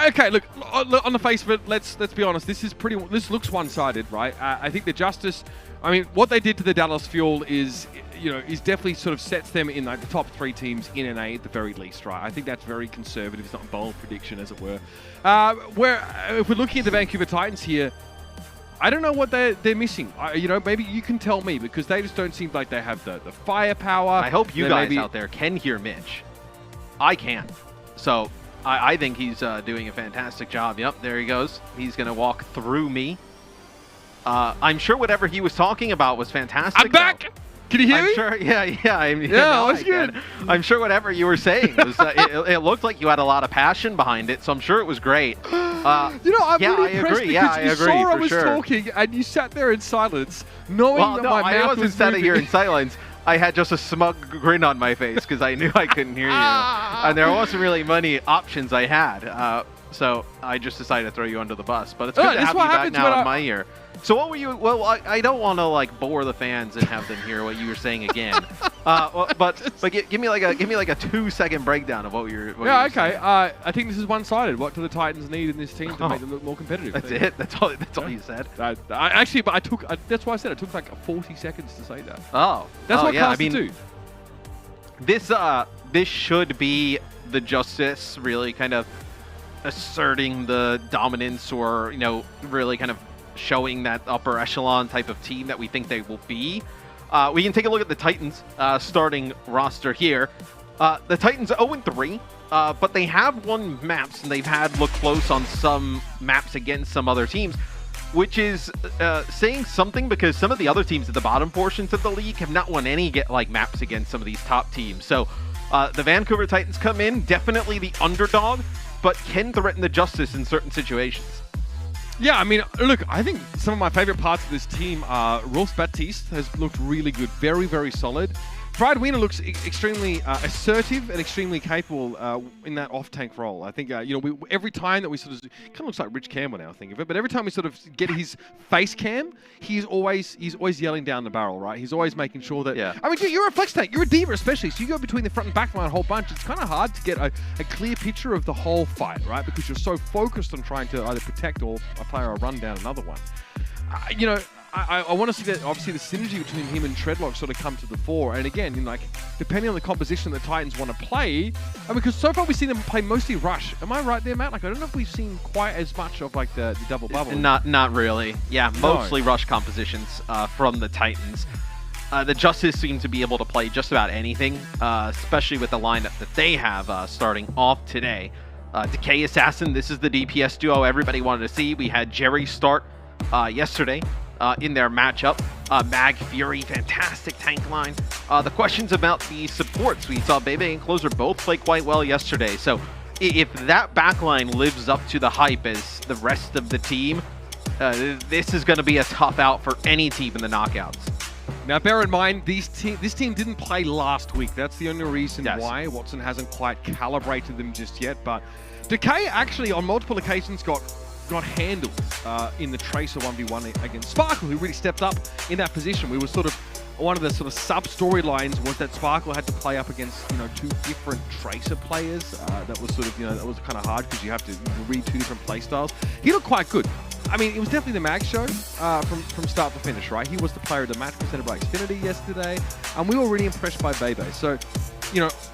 Okay, look, on the face of it, let's be honest. This looks one-sided, right? I think the Justice. I mean, what they did to the Dallas Fuel is definitely sort of sets them in like the top 3 teams in NA at the very least, right? I think that's very conservative. It's not a bold prediction, as it were. Where if we're looking at the Vancouver Titans here, I don't know what they're missing. Maybe you can tell me, because they just don't seem like they have the firepower. I hope you guys out there can hear Mitch. I can. So I think he's doing a fantastic job. Yep, there he goes. He's going to walk through me. I'm sure whatever he was talking about was fantastic. I'm back! Can you hear me? Sure, yeah. That's good. I'm sure whatever you were saying was, it looked like you had a lot of passion behind it, so I'm sure it was great. I'm really impressed agree. because Yeah, I you agree, saw I for was sure. talking and you sat there in silence, knowing that my mouth I wasn't was sitting moving. here in silence. I had just a smug grin on my face because I knew I couldn't hear you, and there wasn't really many options I had. So I just decided to throw you under the bus. But it's good to have you back now in my ear. So what were you? Well, I don't want to like bore the fans and have them hear what you were saying again. But give me like a 2-second breakdown of what you're. Yeah, okay. I think this is one-sided. What do the Titans need in this team to make them look more competitive? That's it. That's all you said. That's why I said it took like 40 seconds to say that. Oh, that's what yeah. casters do. This should be the Justice really kind of asserting the dominance, or really kind of showing that upper echelon type of team that we think they will be. We can take a look at the Titans starting roster here. The Titans 0-3, but they have won maps, and they've had look close on some maps against some other teams, which is saying something, because some of the other teams at the bottom portions of the league have not won any maps against some of these top teams. So the Vancouver Titans come in, definitely the underdog, but can threaten the Justice in certain situations. Yeah, I mean, look, I think some of my favorite parts of this team are Rolf Baptiste has looked really good, very, very solid. Pride Wiener looks extremely assertive and extremely capable in that off-tank role. I think, every time that we sort of, kind of looks like Rich Campbell now, I think of it, but every time we sort of get his face cam, he's always yelling down the barrel, right? He's always making sure that, yeah. I mean, you're a flex tank, you're a diva especially, so you go between the front and back line a whole bunch. It's kind of hard to get a clear picture of the whole fight, right? Because you're so focused on trying to either protect or a player or run down another one. I want to see that, obviously, the synergy between him and Treadlock sort of come to the fore. And again, depending on the composition the Titans want to play, because so far we've seen them play mostly rush. Am I right there, Matt? I don't know if we've seen quite as much of the double bubble. Not really. Yeah, mostly rush compositions from the Titans. The Justice seem to be able to play just about anything, especially with the lineup that they have starting off today. Decay Assassin, this is the DPS duo everybody wanted to see. We had Jerry start yesterday in their matchup. Mag Fury, fantastic tank line. The questions about the supports, we saw Bebe and Closer both play quite well yesterday. So if that backline lives up to the hype as the rest of the team, this is going to be a tough out for any team in the knockouts. Now, bear in mind, this team didn't play last week. That's the only reason why Watson hasn't quite calibrated them just yet. But Decay actually, on multiple occasions, got handled in the Tracer 1v1 against Sparkle, who really stepped up in that position. We were sort of, one of the sort of sub-storylines was that Sparkle had to play up against, 2 different Tracer players. That was sort of, that was kind of hard because you have to read 2 different playstyles. He looked quite good. I mean, it was definitely the Mag show from start to finish, right? He was the player of the match presented by Xfinity yesterday, and we were really impressed by Bebe. So,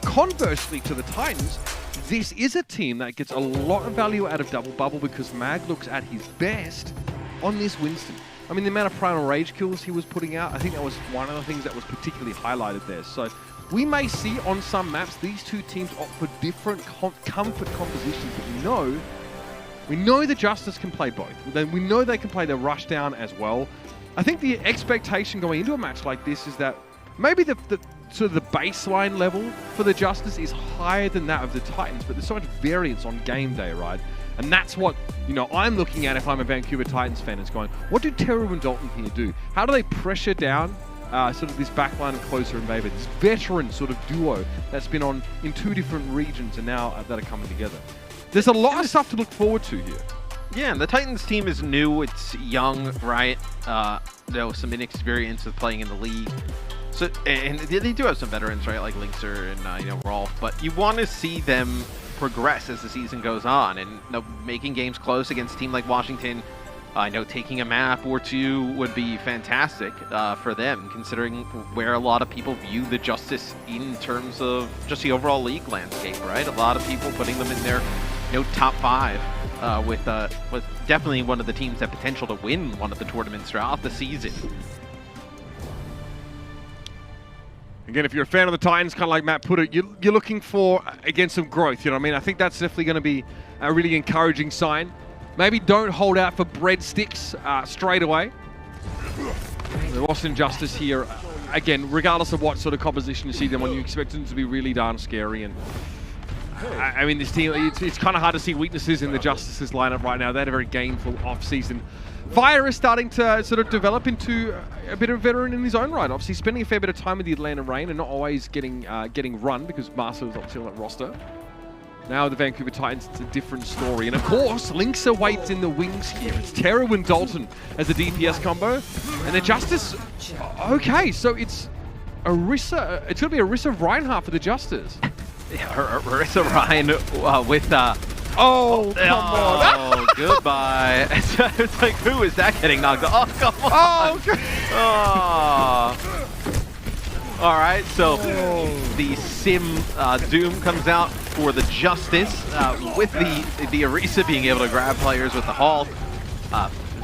conversely to the Titans, this is a team that gets a lot of value out of Double Bubble because Mag looks at his best on this Winston. I mean, the amount of Primal Rage kills he was putting out, I think that was one of the things that was particularly highlighted there. So we may see on some maps these two teams opt for different comfort compositions, but we know the Justice can play both. Then we know they can play the Rushdown as well. I think the expectation going into a match like this is that maybe the sort of the baseline level for the Justice is higher than that of the Titans, but there's so much variance on game day, right? And that's what, I'm looking at if I'm a Vancouver Titans fan. It's going, what do Teru and Dalton here do? How do they pressure down sort of this backline of Closer and Bebe, this veteran sort of duo that's been on in 2 different regions and now that are coming together? There's a lot of stuff to look forward to here. Yeah, and the Titans team is new. It's young, right? Some inexperience with playing in the league. So, and they do have some veterans, right? Like Linkser and, Rolf. But you want to see them progress as the season goes on, and making games close against a team like Washington. I know taking a map or two would be fantastic for them, considering where a lot of people view the Justice in terms of just the overall league landscape, right? A lot of people putting them in their top 5 with definitely one of the teams that potential to win one of the tournaments throughout the season. Again, if you're a fan of the Titans, kind of like Matt put it, you're looking for, again, some growth. You know what I mean? I think that's definitely going to be a really encouraging sign. Maybe don't hold out for breadsticks straight away. The Austin Justice here, again, regardless of what sort of composition you see them on, you expect them to be really darn scary. And I mean, this team, it's kind of hard to see weaknesses in the Justice's lineup right now. They had a very gainful off-season. Fire is starting to sort of develop into a bit of a veteran in his own right. Obviously, spending a fair bit of time with the Atlanta Reign and not always getting run because Marcel was obviously on that roster. Now the Vancouver Titans, it's a different story. And of course, Lynx awaits in the wings here. It's Teru and Dalton as the DPS combo. And the Justice, okay, so it's Orisa, it's going to be Orisa Reinhardt for the Justice. Yeah, Orisa Ryan with... oh, come on. Oh, goodbye. It's like, who is that getting knocked off? Oh, come on. Oh, okay. Oh. All right, so the Sim Doom comes out for the Justice with the Orisa being able to grab players with the Halt.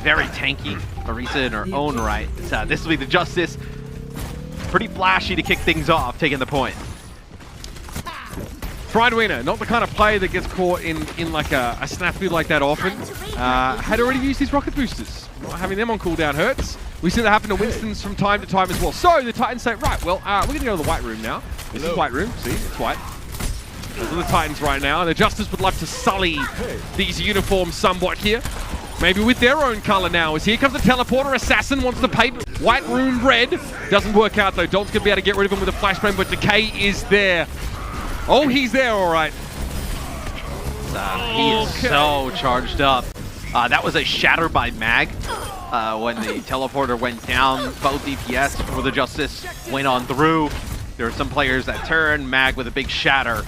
Very tanky Orisa in her own right. This will be the Justice. Pretty flashy to kick things off, taking the point. Friedwiener, not the kind of player that gets caught in like a snafu like that often. Had already used his rocket boosters. Not having them on cooldown hurts. We see that happen to Winston's from time to time as well. So the Titans say, right, well, we're going to go to the White Room now. This is White Room. See, it's white. Those are the Titans right now. And the Justice would love to sully these uniforms somewhat here. Maybe with their own color now. As here comes the teleporter. Assassin wants to paint White Room red. Doesn't work out though. Dalton's going to be able to get rid of him with a flashbang, but Decay is there. Oh, he's there, all right. He is so charged up. That was a shatter by Mag when the teleporter went down. Both DPS for the Justice went on through. There were some players that turned. Mag with a big shatter.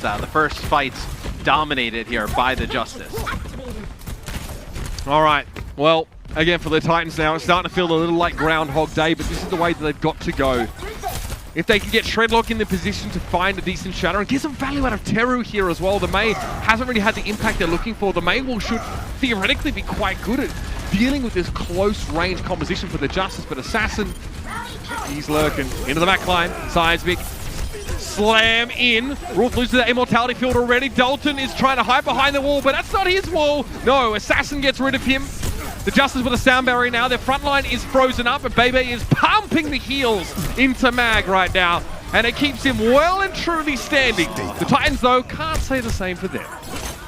The first fight's dominated here by the Justice. All right. Well, again, for the Titans now, it's starting to feel a little like Groundhog Day, but this is the way that they've got to go. If they can get Shredlock in the position to find a decent shatter and get some value out of Teru here as well, the May hasn't really had the impact they're looking for. The May should theoretically be quite good at dealing with this close range composition for the Justice, but Assassin, he's lurking. Into the back line, Seismic, slam in. Rolf loses the immortality field already. Dalton is trying to hide behind the wall, but that's not his wall. No, Assassin gets rid of him. The Justice with a sound barrier now. Their front line is frozen up, and Bebe is pumping the heals into Mag right now, and it keeps him well and truly standing. The Titans, though, can't say the same for them.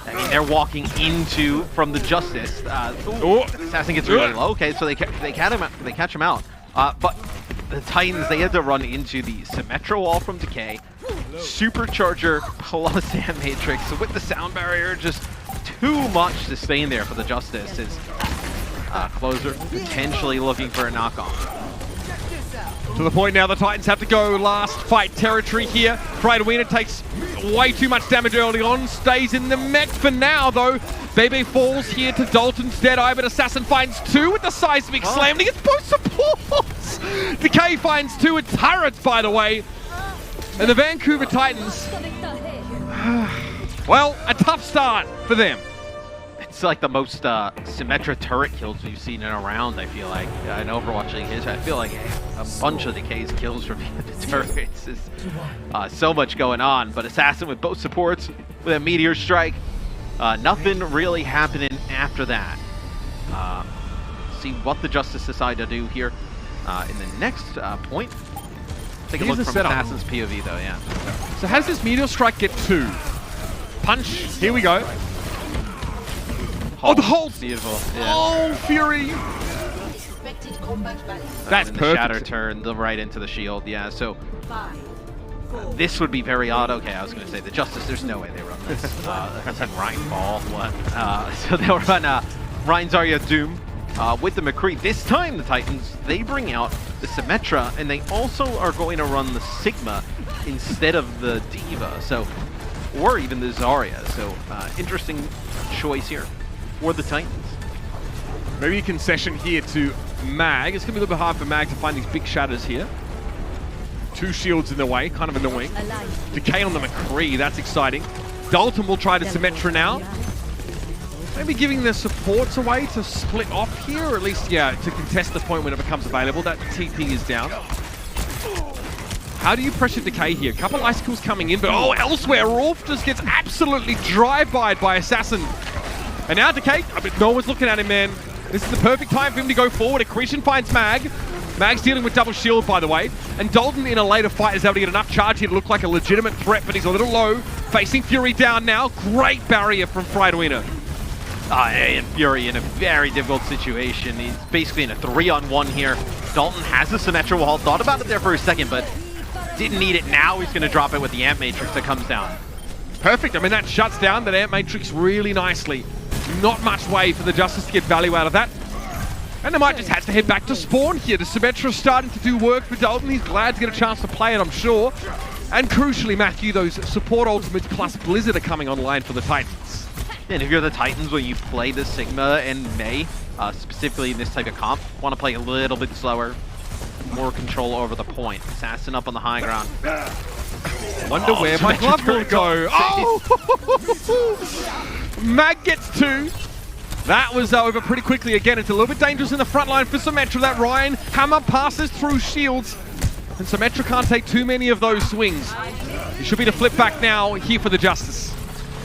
I mean, they're walking into from the Justice. Assassin gets really low. Okay, so they catch him out. But the Titans, they had to run into the Symmetra wall from Decay, Supercharger plus Sand Matrix. So with the sound barrier, just too much to stay in there for the Justice. Closer potentially looking for a knockoff. To the point now, the Titans have to go last fight territory here. Friedwiener takes way too much damage early on, stays in the mech for now though. Bebe falls here to Dalton's Deadeye, but Assassin finds 2 with the Seismic Slam. He gets both supports! Decay finds 2 with turrets, by the way. And the Vancouver Titans, well, a tough start for them. It's like the most Symmetra turret kills we've seen in a round, I feel like. In Overwatch League history, I feel like a bunch of Decay's kills from the turrets. There's so much going on, but Assassin with both supports, with a Meteor Strike. Nothing really happening after that. See what the Justice decide to do here in the next point. Take a look from Assassin's POV though, yeah. So how does this Meteor Strike get 2? Punch, here we go. Oh, the Halt! Beautiful. Yeah. Oh, Fury! That's perfect. The shatter turn right into the shield. Yeah, so this would be very odd. Okay, I was going to say the Justice. There's no way they run this. They're going to run Ryan Ball. What? So they'll run Ryan Zarya Doom with the McCree. This time, the Titans, they bring out the Symmetra, and they also are going to run the Sigma instead of the Diva. So or even the Zarya. So interesting choice here for the Titans. Maybe a concession here to Mag. It's going to be a little bit hard for Mag to find these big shatters here. 2 shields in the way, kind of annoying. Decay on the McCree, that's exciting. Dalton will try to Symmetra now. Maybe giving the supports away to split off here, or at least, yeah, to contest the point when it becomes available. That TP is down. How do you pressure Decay here? A couple icicles coming in, but oh, elsewhere, Rolf just gets absolutely drive-byed by Assassin. And now Decay, I mean, no one's looking at him, man. This is the perfect time for him to go forward. Accretion finds Mag. Mag's dealing with double shield, by the way. And Dalton, in a later fight, is able to get enough charge here to look like a legitimate threat, but he's a little low. Facing Fury down now. Great barrier from Friedwiener. And Fury in a very difficult situation. He's basically in a 3-on-1 here. Dalton has the Symmetra wall. Thought about it there for a second, but didn't need it. Now he's going to drop it with the Amp Matrix that comes down. Perfect. I mean, that shuts down that Amp Matrix really nicely. Not much way for the Justice to get value out of that. And they might just have to head back to spawn here. The Symmetra starting to do work for Dalton. He's glad to get a chance to play it, I'm sure. And crucially, Matthew, those support ultimates plus Blizzard are coming online for the Titans. And if you're the Titans, when you play the Sigma and May, specifically in this type of comp, want to play a little bit slower, more control over the point. Assassin up on the high ground. Wonder where my glove will go. Oh! Mag gets 2. That was over pretty quickly. Again, it's a little bit dangerous in the front line for Symmetra. That Ryan hammer passes through shields. And Symmetra can't take too many of those swings. It should be to flip back now here for the Justice.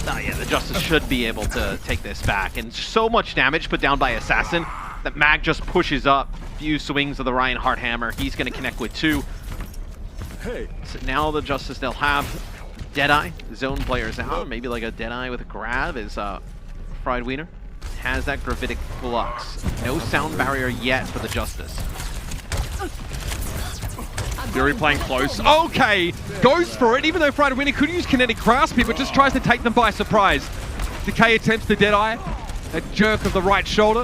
Yeah, the Justice should be able to take this back. And so much damage put down by Assassin that Mag just pushes up. Few swings of the Ryan Heart Hammer. He's going to connect with 2. So now the Justice, they'll have Deadeye, zone players out. Maybe like a Deadeye with a grab is Friedwiener. Has that Gravitic Flux. No sound barrier yet for the Justice. Fury playing close. Okay, goes for it, even though Friedwiener could use Kinetic Grasp here, but just tries to take them by surprise. Decay attempts the Deadeye. A jerk of the right shoulder.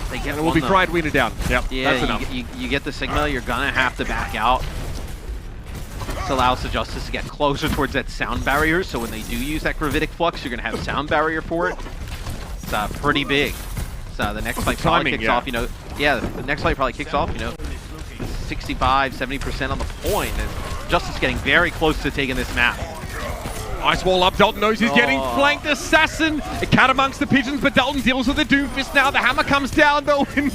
They get and it will be Friedwiener down. Yep, yeah, that's enough. You get the Sigma, you're gonna have to back out. This allows the Justice to get closer towards that sound barrier, so when they do use that Gravitic Flux, you're gonna have sound barrier for it. It's pretty big. So the next fight probably kicks off, you know, yeah, the next fight probably kicks off, you know, 65, 70% on the point. And Justice getting very close to taking this map. Ice wall up, Dalton knows he's getting flanked. Assassin, a cat amongst the pigeons, but Dalton deals with the Doomfist now. The hammer comes down though, and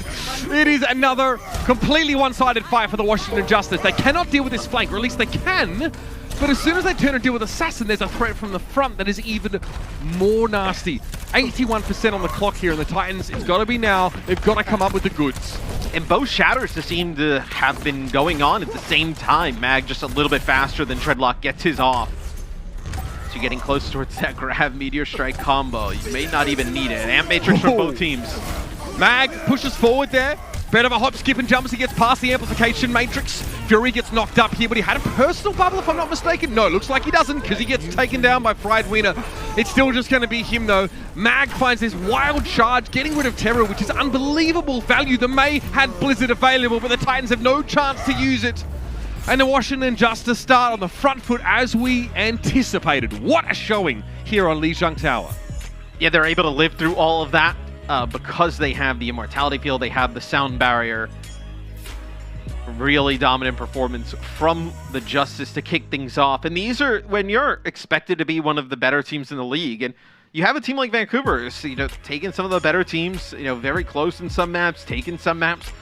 it is another completely one-sided fight for the Washington Justice. They cannot deal with this flank, or at least they can, but as soon as they turn and deal with Assassin, there's a threat from the front that is even more nasty. 81% on the clock here, and the Titans, it's got to be now. They've got to come up with the goods. And both shatters seem to have been going on at the same time. Mag just a little bit faster than Treadlock gets his off. So you're getting close towards that grab Meteor Strike combo. You may not even need it. Amp Matrix for both teams. Mag pushes forward there. Bit of a hop, skip, and jump as he gets past the Amplification Matrix. Fury gets knocked up here, but he had a personal bubble if I'm not mistaken. No, looks like he doesn't because he gets taken down by Friedwiener. It's still just going to be him though. Mag finds this wild charge, getting rid of Terror, which is unbelievable value. The May had Blizzard available, but the Titans have no chance to use it. And the Washington Justice start on the front foot as we anticipated. What a showing here on Lijiang Tower. Yeah, they're able to live through all of that. Because they have the Immortality Field, they have the sound barrier. Really dominant performance from the Justice to kick things off. And these are when you're expected to be one of the better teams in the league. And you have a team like Vancouver, you know, taking some of the better teams, you know, very close in some maps, taking some maps.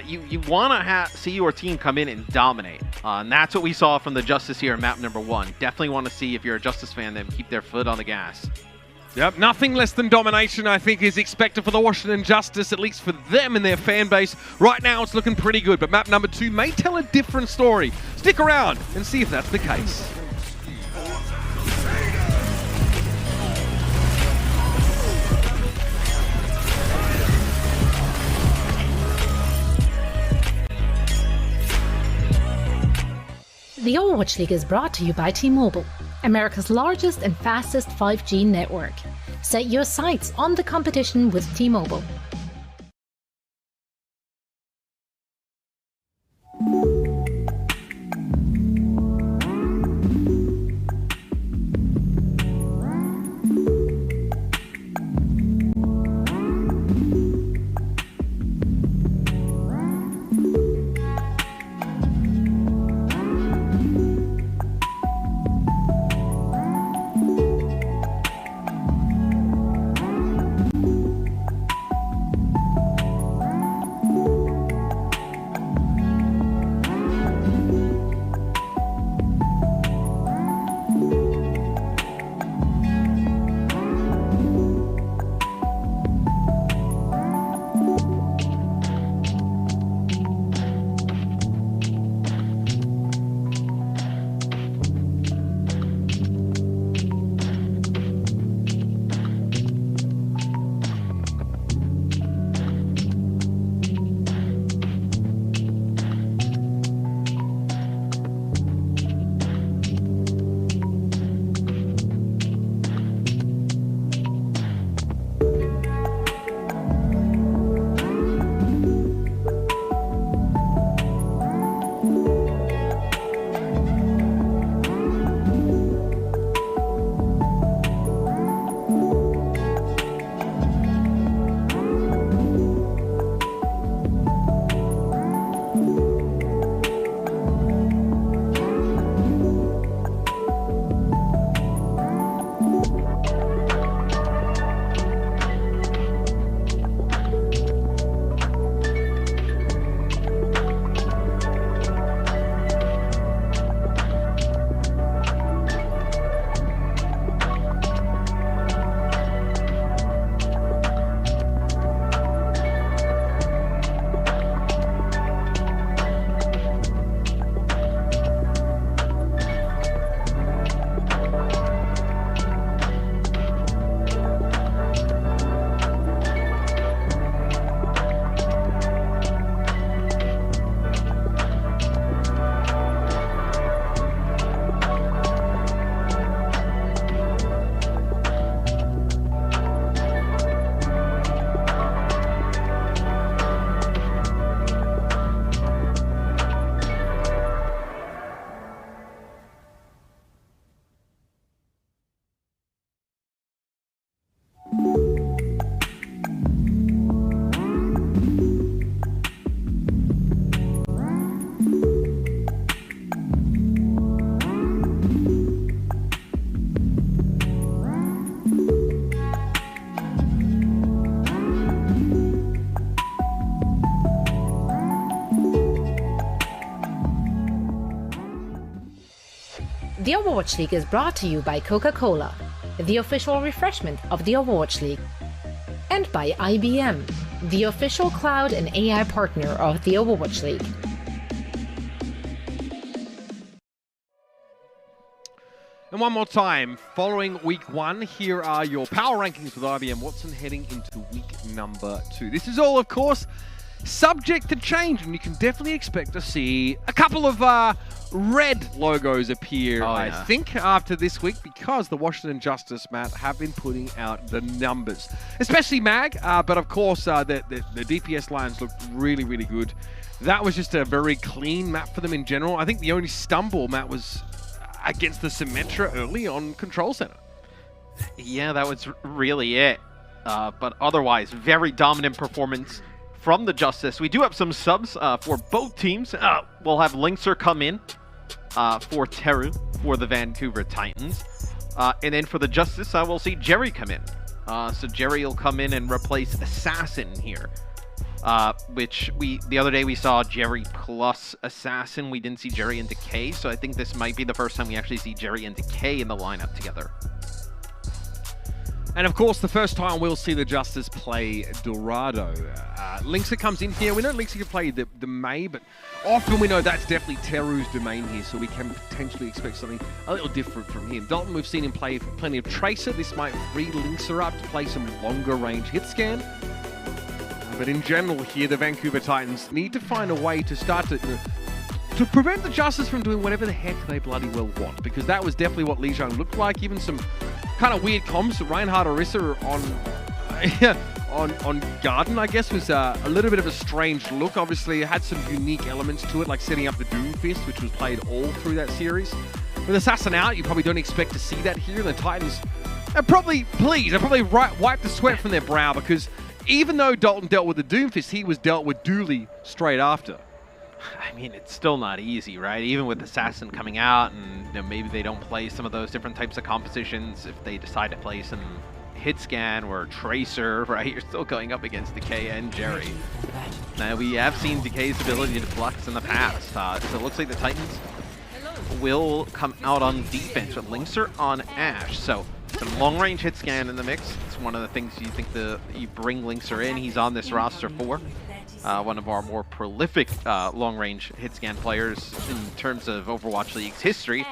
You want to see your team come in and dominate. And that's what we saw from the Justice here in map number 1. Definitely want to see, if you're a Justice fan, them keep their foot on the gas. Yep, nothing less than domination, I think, is expected for the Washington Justice, at least for them and their fan base. Right now, it's looking pretty good, but map number 2 may tell a different story. Stick around and see if that's the case. The Overwatch League is brought to you by T-Mobile, America's largest and fastest 5G network. Set your sights on the competition with T-Mobile. The Overwatch League is brought to you by Coca-Cola, the official refreshment of the Overwatch League, and by IBM, the official cloud and AI partner of the Overwatch League. And one more time, following week 1, here are your power rankings with IBM Watson heading into week number 2. This is all, of course, subject to change, and you can definitely expect to see a couple of red logos appear, I think, after this week, because the Washington Justice, Matt, have been putting out the numbers. Especially Mag, but of course, the DPS lines looked really, really good. That was just a very clean map for them in general. I think the only stumble, Matt, was against the Symmetra early on Control Center. Yeah, that was really it. But otherwise, very dominant performance from the Justice. We do have some subs for both teams. We'll have Linkser come in for Teru for the Vancouver Titans. And then for the Justice, we'll see Jerry come in. So Jerry will come in and replace Assassin here. Which the other day we saw Jerry plus Assassin. We didn't see Jerry and Decay, so I think this might be the first time we actually see Jerry and Decay in the lineup together. And of course, the first time we'll see the Justice play Dorado. Linkser comes in here. We know Linkser can play the May, but often we know that's definitely Teru's domain here, so we can potentially expect something a little different from him. Dalton, we've seen him play plenty of Tracer. This might free Linkser up to play some longer range hit scan. But in general here, the Vancouver Titans need to find a way to start to prevent the Justice from doing whatever the heck they bloody well want, because that was definitely what Lijiang looked like. Even some kind of weird comms. Reinhardt Orisa on Garden, I guess, was a little bit of a strange look. Obviously, it had some unique elements to it, like setting up the Doomfist, which was played all through that series. With Assassin out, you probably don't expect to see that here. The Titans are probably pleased. They're probably wipe the sweat from their brow, because even though Dalton dealt with the Doomfist, he was dealt with Dooley straight after. I mean, it's still not easy, right? Even with Assassin coming out, and maybe they don't play some of those different types of compositions. If they decide to play some hit scan or Tracer, right? You're still going up against Decay and Jerry. Now, we have seen Decay's ability to flex in the past. So it looks like the Titans will come out on defense with Linkser on Ashe. So some long-range hit scan in the mix. It's one of the things you think you bring Linkser in. He's on this roster for. One of our more prolific long-range hit scan players in terms of Overwatch League's history.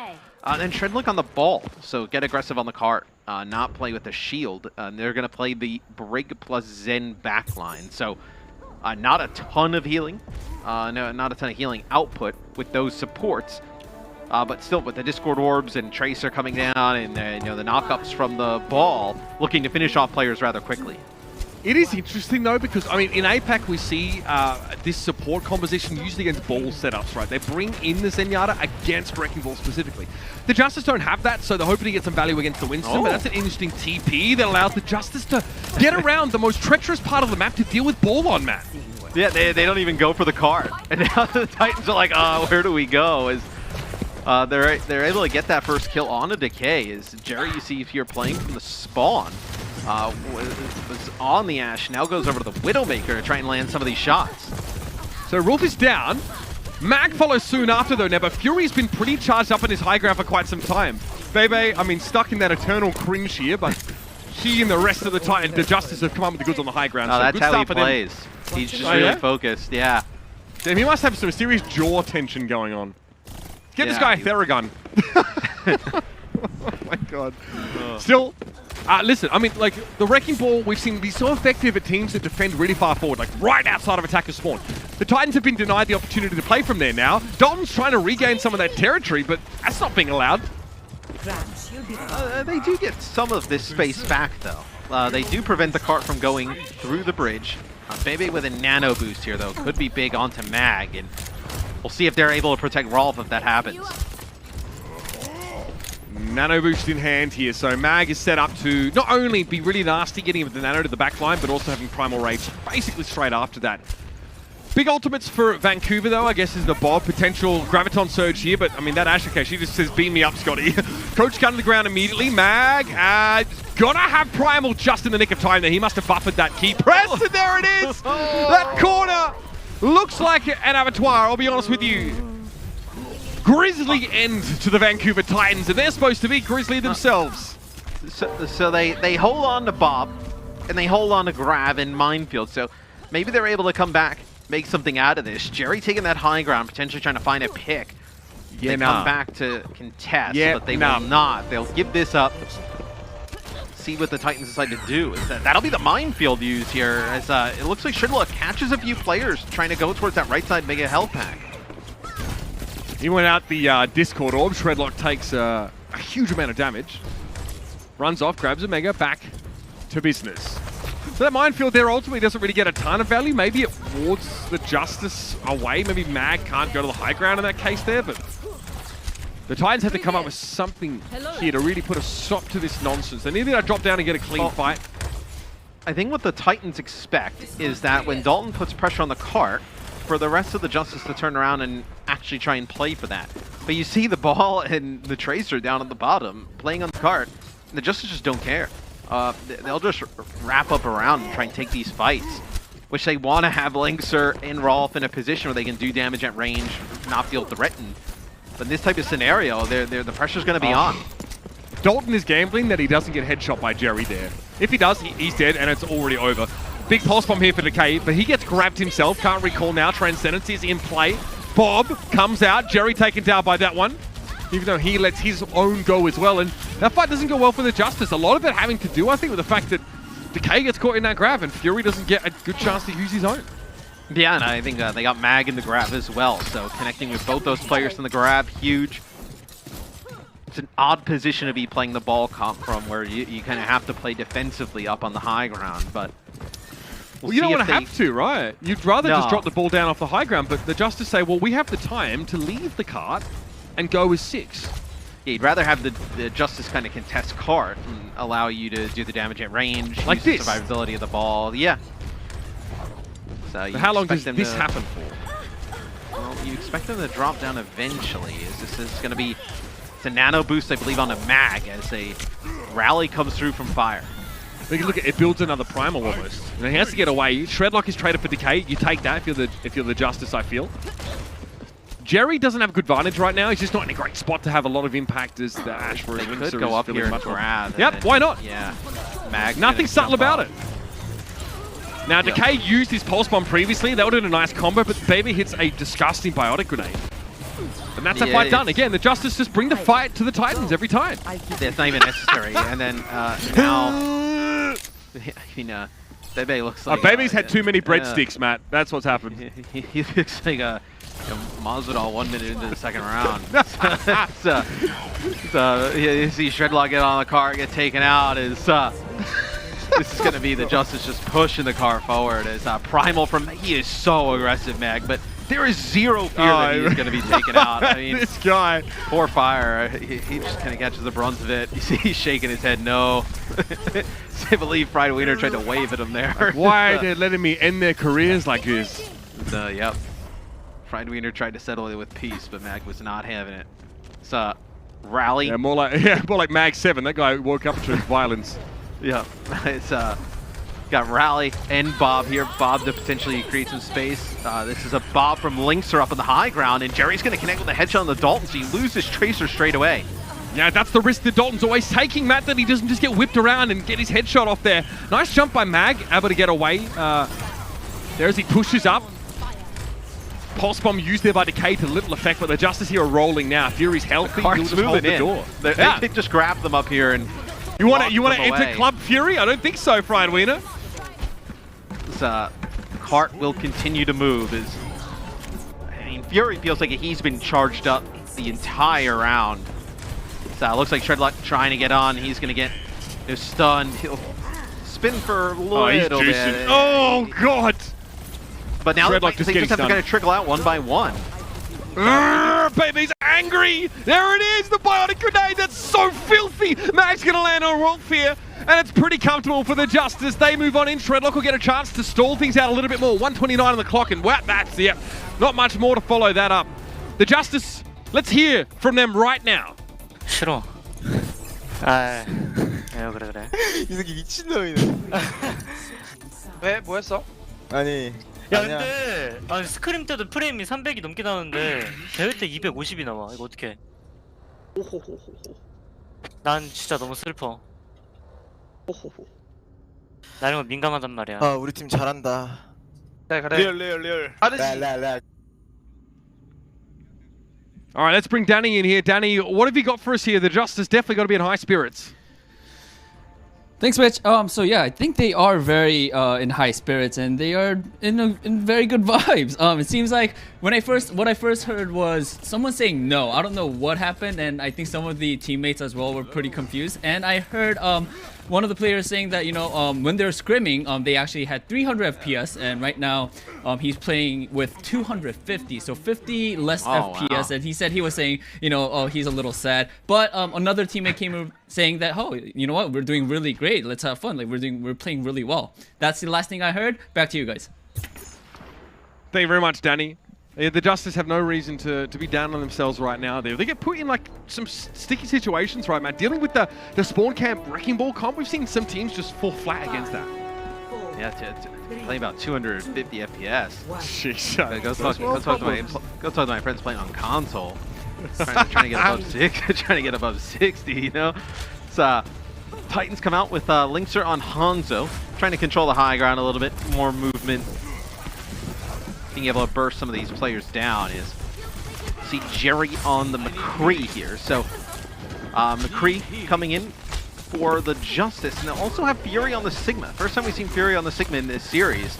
And Shredlink on the ball, so get aggressive on the cart, not play with the shield. They're going to play the Brig plus Zen backline, so not a ton of healing, not a ton of healing output with those supports. But still, with the Discord Orbs and Tracer coming down, and the knockups from the ball, looking to finish off players rather quickly. It is interesting, though, because, I mean, in APAC, we see this support composition usually against ball setups, right? They bring in the Zenyatta against Wrecking Ball specifically. The Justice don't have that, so they're hoping to get some value against the Winston, but that's an interesting TP that allows the Justice to get around the most treacherous part of the map to deal with ball on, Matt. Yeah, they don't even go for the card. And now the Titans are like, where do we go? They're able to get that first kill on a Decay. Is Jerry, you see if you're playing from the spawn, was on the Ashe, now goes over to the Widowmaker to try and land some of these shots. So Rolf is down. Mag follows soon after, though. Now, but Fury's been pretty charged up in his high ground for quite some time. Bebe, I mean, stuck in that eternal cringe here, but he and the rest of the Justice have come up with the goods on the high ground. Oh, so that's good how he for plays. Them. He's just really focused, yeah. Damn, he must have some serious jaw tension going on. Get this guy a Theragun. Oh my god. Still, listen, I mean, like, the Wrecking Ball we've seen be so effective at teams that defend really far forward, like right outside of attacker spawn. The Titans have been denied the opportunity to play from there now. Dalton's trying to regain some of that territory, but that's not being allowed. They do get some of this space back, though. They do prevent the cart from going through the bridge. Bebe with a nano boost here, though, could be big onto Mag, and we'll see if they're able to protect Rolf if that happens. Nano boost in hand here, so Mag is set up to not only be really nasty getting with the nano to the backline, but also having Primal Rage basically straight after that. Big ultimates for Vancouver, though, I guess, is the Bob. Potential Graviton Surge here, but, I mean, that Ashe, okay, she just says, beam me up, Scotty. Coach gun to the ground immediately. Mag, gonna have Primal just in the nick of time there. He must have buffered that key press, and there it is! That corner looks like an abattoir, I'll be honest with you. grisly end to the Vancouver Titans, and they're supposed to be grisly themselves. So they hold on to Bob, and they hold on to Grab in Minefield, so maybe they're able to come back, make something out of this. Jerry taking that high ground, potentially trying to find a pick. They come back to contest, but they will not. They'll give this up. See what the Titans decide to do. That'll be the Minefield use here, as it looks like Shredlock catches a few players trying to go towards that right side mega health pack. He went out the Discord orb. Shredlock takes a huge amount of damage. Runs off, grabs a mega, back to business. So that Minefield there ultimately doesn't really get a ton of value. Maybe it wards the Justice away. Maybe Mag can't go to the high ground in that case there, but the Titans have to come up with something here to really put a stop to this nonsense. They need to drop down and get a clean fight. I think what the Titans expect is that when Dalton puts pressure on the cart, for the rest of the Justice to turn around and actually try and play for that. But you see the ball and the Tracer down at the bottom, playing on the cart. The Justice just don't care. They'll just wrap up around and try and take these fights, which they want to have Linkser and Rolf in a position where they can do damage at range, not feel threatened. But in this type of scenario, the pressure's going to be on. Dalton is gambling that he doesn't get headshot by Jerry there. If he does, he's dead and it's already over. Big pulse bomb here for Decay, but he gets grabbed himself. Can't recall now. Transcendence is in play. Bob comes out. Jerry taken down by that one, even though he lets his own go as well. And that fight doesn't go well for the Justice. A lot of it having to do, I think, with the fact that Decay gets caught in that grab and Fury doesn't get a good chance to use his own. Yeah, and I think they got Mag in the grab as well, so connecting with both those players in the grab, huge. It's an odd position to be playing the ball comp from, where you kind of have to play defensively up on the high ground, but well, you don't want to have to, right? You'd rather just drop the ball down off the high ground, but the Justice say, well, we have the time to leave the cart and go with 6. Yeah, you'd rather have the Justice kind of contest cart and allow you to do the damage at range, like use the survivability of the ball. Yeah. So how long does this happen for? Well, you expect them to drop down eventually. This is going to be a nano boost, I believe, on a Mag as a rally comes through from Fire. We can look at it, builds another primal almost. And he has to get away. Shredlock is traded for Decay. You take that if you're the Justice, I feel. Jerry doesn't have a good advantage right now. He's just not in a great spot to have a lot of impact as the Ash for his could go up here and grab. Yep, why not? Yeah. Mag. Nothing subtle about it. Now, Decay used his Pulse Bomb previously. That would have been a nice combo, but Baby hits a disgusting Biotic Grenade. And that's a fight done. Again, the Justice just bring the fight to the Titans every time. It's not even necessary. And then now, Baby looks like... Baby's had too many breadsticks, Matt. That's what's happened. He looks like a Masvidal 1 minute into the second round. You see Shredlock get on the car, get taken out. This is going to be the Justice just pushing the car forward. As Primal he is so aggressive, Mag, but there is zero fear that he is going to be taken out. I mean, this guy. Poor Fire. He just kind of catches the brunt of it. You see he's shaking his head no. I believe Fried Wiener tried to wave at him there. Like, why are they letting me end their careers like this? Yep. Fried Wiener tried to settle it with peace, but Mag was not having it. It's rally. Yeah, more like Mag 7. That guy woke up to violence. Yeah, it's got Rally and Bob here. Bob to potentially create some space. This is a Bob from Linkser up on the high ground, and Jerry's going to connect with a headshot on the Dalton, so you lose this Tracer straight away. Yeah, that's the risk that Dalton's always taking, Matt, that he doesn't just get whipped around and get his headshot off there. Nice jump by Mag, able to get away. There as he pushes up. Pulse Bomb used there by Decay to little effect, but the Justice here are rolling now. Fury's healthy, he'll just hold the door. They just grab them up here and You want to enter Club Fury? I don't think so, Fried Wiener. This cart will continue to move. I mean, Fury feels like he's been charged up the entire round. So looks like Shredlock trying to get on. He's going to get stunned. He'll spin for a little bit. Oh, God. But now they just have to kind of trickle out one by one. Baby's angry. There it is, the Biotic Grenade. That's so filthy. Mag's going to land on Rolf here, and it's pretty comfortable for the Justice. They move on in. Shredlock will get a chance to stall things out a little bit more. 1:29 on the clock, and that's it. Not much more to follow that up. The Justice, let's hear from them right now. 싫어. 그래. 이 새끼 미친놈이네. 왜? 뭐 했어? 아니 야 근데 스크림 때도 프레임이 300이 넘게 나오는데 대회 때 250이 나와. 이거 어떡해? 난 진짜 너무 슬퍼. 나 이런 거 민감하단 말이야. 아 우리 팀 잘한다. 네, 그래. 리얼. All right, let's bring Danny in here. Danny, what have you got for us here? The Justice definitely got to be in high spirits. Thanks, Mitch. So yeah, I think they are very in high spirits and they are in very good vibes. It seems like what I first heard was someone saying no. I don't know what happened, and I think some of the teammates as well were pretty confused. And I heard one of the players saying that when they're scrimming, they actually had 300 FPS, and right now he's playing with 250, so 50 less FPS. Wow. And he said he was saying he's a little sad. But another teammate came saying that you know what, we're doing really great. Let's have fun. Like we're playing really well. That's the last thing I heard. Back to you guys. Thank you very much, Danny. Yeah, the Justice have no reason to be down on themselves right now. They get put in like some sticky situations right, man. Dealing with the spawn camp wrecking ball comp, we've seen some teams just fall flat against that. Yeah, playing about 250 FPS. Jeez. Go talk to my friends playing on console. trying to get above 6, trying to get above 60. You know, it's Titans come out with Linkser on Hangzhou, trying to control the high ground a little bit, more movement. Being able to burst some of these players down is see Jerry on the McCree here. So McCree coming in for the Justice, and they'll also have Fury on the Sigma. First time we've seen Fury on the Sigma in this series.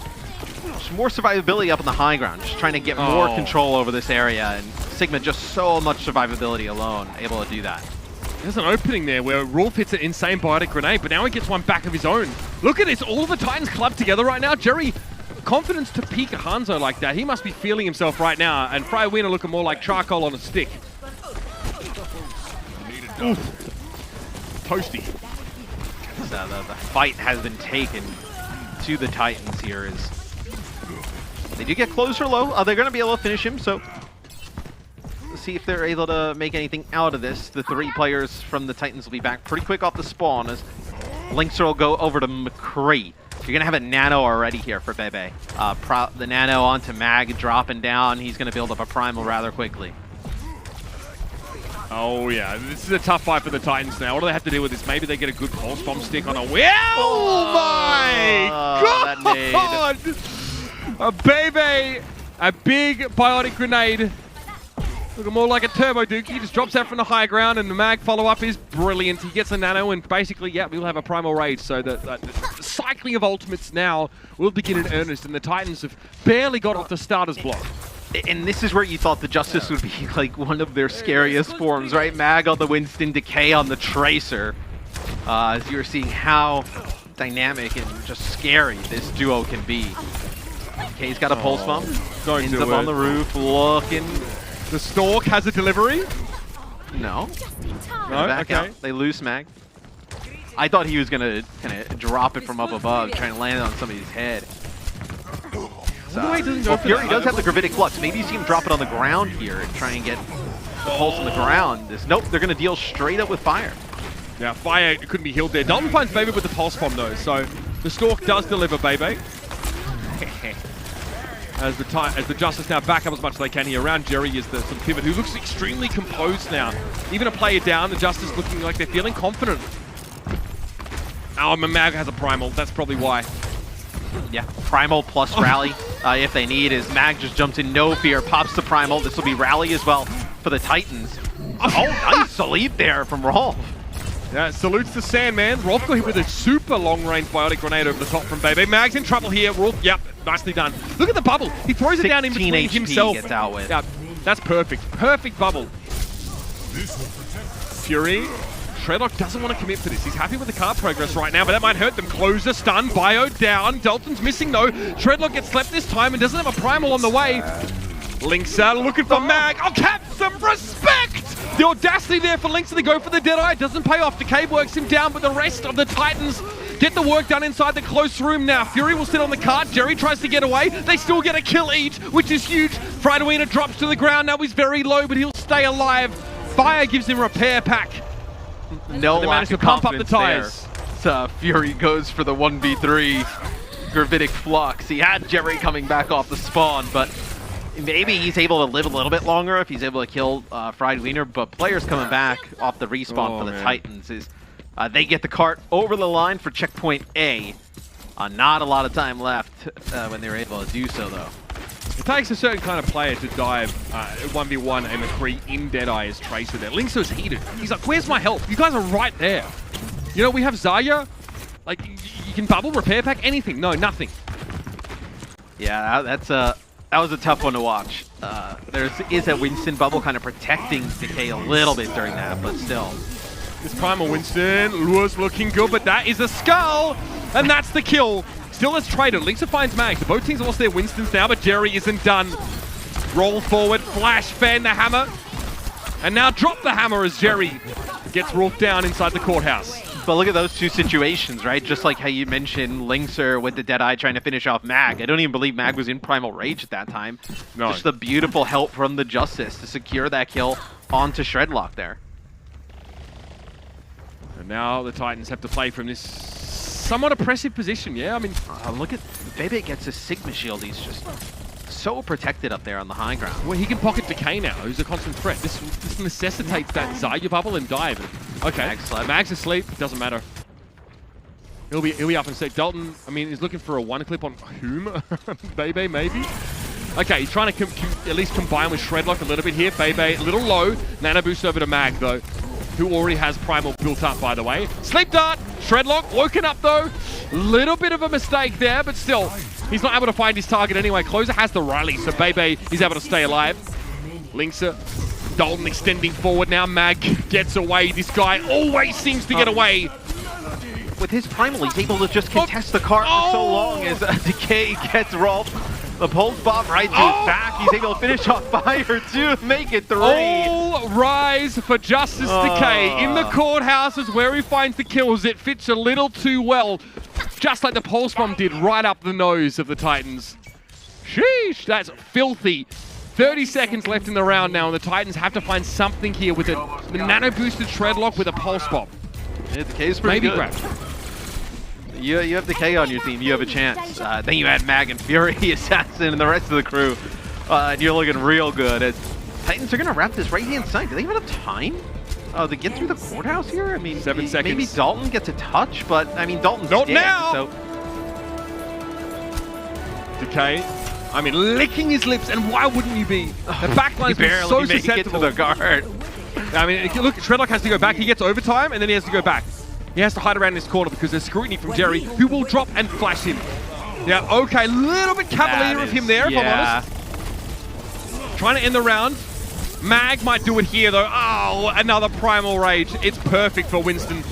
Just more survivability up on the high ground, just trying to get more control over this area, and Sigma just so much survivability alone, able to do that. There's an opening there where Rolf hits an insane biotic grenade, but now he gets one back of his own. Look at this, all of the Titans clubbed together right now. Jerry, confidence to peek Hangzhou like that. He must be feeling himself right now, and Fryer Wiener looking more like charcoal on a stick. Oof. Toasty. So the fight has been taken to the Titans here. They do get closer low. They're going to be able to finish him, so let's see if they're able to make anything out of this. The 3 players from the Titans will be back pretty quick off the spawn as Linkser will go over to McCree. You're going to have a nano already here for Bebe. The nano onto Mag, dropping down. He's going to build up a primal rather quickly. Oh yeah, this is a tough fight for the Titans now. What do they have to deal with this? Maybe they get a good pulse bomb stick on a wheel. Oh my god! A Bebe, a big biotic grenade. Looking more like a turbo duke. He just drops out from the high ground, and the mag follow-up is brilliant. He gets a nano, and basically, yeah, we'll have a primal rage. So the cycling of ultimates now will begin in earnest, and the Titans have barely got off the starter's block. And this is where you thought the Justice would be like one of their scariest forms, right? Mag on the Winston, Decay on the Tracer. As you're seeing how dynamic and just scary this duo can be. Decay's got a pulse bomb. Ends up on the roof, looking. The Stork has a delivery? No. No? Back Okay. out. They lose Mag. I thought he was going to kind of drop it from up above, trying to land it on somebody's head. Fury does have the Gravitic Flux. Maybe you see him drop it on the ground here and try and get the pulse on the ground. Nope, they're going to deal straight up with fire. Yeah, fire couldn't be healed there. Dalton finds Bebe with the pulse bomb though, so the Stork does deliver Bebe. As the Justice now back up as much as they can here. Around Jerry is some pivot who looks extremely composed now. Even a player down, the Justice looking like they're feeling confident. Oh, Mag has a primal, that's probably why. Yeah, primal plus rally if they need is Mag just jumps in, no fear, pops the primal. This will be rally as well for the Titans. Oh, nice salute there from Rolf. Yeah, salutes to Sandman. Rolf got hit with a super long-range biotic grenade over the top from Bebe. Mag's in trouble here. Rolf, yep, nicely done. Look at the bubble. He throws it down in between himself. Gets out with. Yeah, that's perfect. Perfect bubble. Fury. Shredlock doesn't want to commit for this. He's happy with the card progress right now, but that might hurt them. Closer, stun, bio down. Dalton's missing though. Shredlock gets slept this time and doesn't have a primal on the way. Linkser looking for Mag. Oh, cap some respect! The audacity there for Linkser to go for the Deadeye doesn't pay off. Decay works him down, but the rest of the Titans get the work done inside the close room now. Fury will sit on the cart. Jerry tries to get away. They still get a kill each, which is huge. Friedewiener drops to the ground. Now he's very low, but he'll stay alive. Fire gives him a repair pack. No they lack managed to of pump up the confidence tires. there. So Fury goes for the 1v3. gravitic flux. He had Jerry coming back off the spawn, but maybe he's able to live a little bit longer if he's able to kill Fried Wiener, but players coming back off the respawn for the Titans is they get the cart over the line for checkpoint A. Not a lot of time left when they were able to do so, though. It takes a certain kind of player to dive 1v1 and McCree in Deadeye as Tracer there. Linkzer's heated. He's like, where's my help? You guys are right there. You know, we have Zarya. Like, you can bubble, repair pack, anything. No, nothing. Yeah, that was a tough one to watch. There is a Winston bubble kind of protecting Decay a little bit during that, but still. This Primal Winston, Lure's looking good, but that is a skull, and that's the kill. Still as traded. Linkzer finds Mags. Both teams lost their Winstons now, but Jerry isn't done. Roll forward, flash, fan the hammer, and now drop the hammer as Jerry gets roofed down inside the courthouse. But look at those two situations, right? Just like how you mentioned Linkzer with the Deadeye trying to finish off Mag. I don't even believe Mag was in Primal Rage at that time. No. Just the beautiful help from the Justice to secure that kill onto Shredlock there. And now the Titans have to play from this somewhat oppressive position, yeah? I mean, look at Bebe gets a Sigma shield. He's just so protected up there on the high ground. Well, he can pocket Decay now, who's a constant threat. This necessitates that Zarya bubble and dive. Okay, Mag's asleep. Doesn't matter. He'll be up and safe. Dalton, I mean, he's looking for a one clip on whom? Bebe, maybe? Okay, he's trying to at least combine with Shredlock a little bit here. Bebe, a little low. Nano boost over to Mag, though, who already has Primal built up, by the way. Sleep Dart! Shredlock woken up, though. Little bit of a mistake there, but still, he's not able to find his target anyway. Closer has the rally, so Bebe is able to stay alive. Linkzer, Dalton extending forward now. Mag gets away. This guy always seems to get away. With his Primal, he's able to just contest the cart for so long as Decay gets rolled. The pulse bomb right to his back. He's able to finish off fire to make it 3. All rise for Justice Decay. In the courthouse is where he finds the kills. It fits a little too well, just like the pulse bomb did right up the nose of the Titans. Sheesh, that's filthy. 30 seconds left in the round now, and the Titans have to find something here with the nano-boosted Shredlock with a pulse bomb. Yeah, Decay's pretty good. Grab. You have Decay on your team, you have a chance. Then you add Mag and Fury, Assassin, and the rest of the crew. And you're looking real good. As Titans are going to wrap this right-hand side. Do they even have time to get through the courthouse here? I mean, 7 seconds. Maybe Dalton gets a touch, but I mean, Dalton's not dead, now. So. Decay, I mean, licking his lips, and why wouldn't you be? The backline's been so susceptible. To the guard. I mean, look, Shredlock has to go back. He gets overtime, and then he has to go back. He has to hide around this corner because there's scrutiny from Jerry, who will drop and flash him. Yeah, okay, little bit cavalier of him there, if I'm honest. Trying to end the round. Mag might do it here, though. Oh, another Primal Rage. It's perfect for Winston.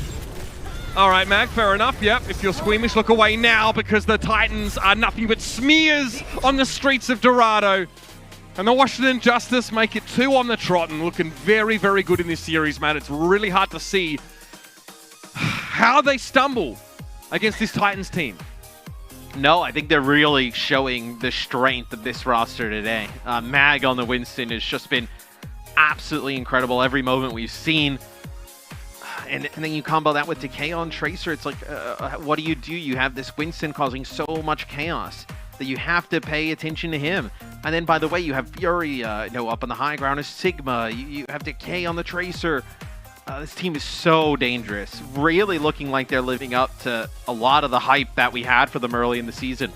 All right, Mag, fair enough. Yep, if you're squeamish, look away now because the Titans are nothing but smears on the streets of Dorado. And the Washington Justice make it 2 on the trot and looking very, very good in this series, man. It's really hard to see how they stumble against this Titans team. No, I think they're really showing the strength of this roster today. Mag on the Winston has just been absolutely incredible every moment we've seen. And then you combo that with Decay on Tracer. It's like, what do? You have this Winston causing so much chaos that you have to pay attention to him. And then, by the way, you have Fury up on the high ground as Sigma. You have Decay on the Tracer. This team is so dangerous. Really looking like they're living up to a lot of the hype that we had for them early in the season.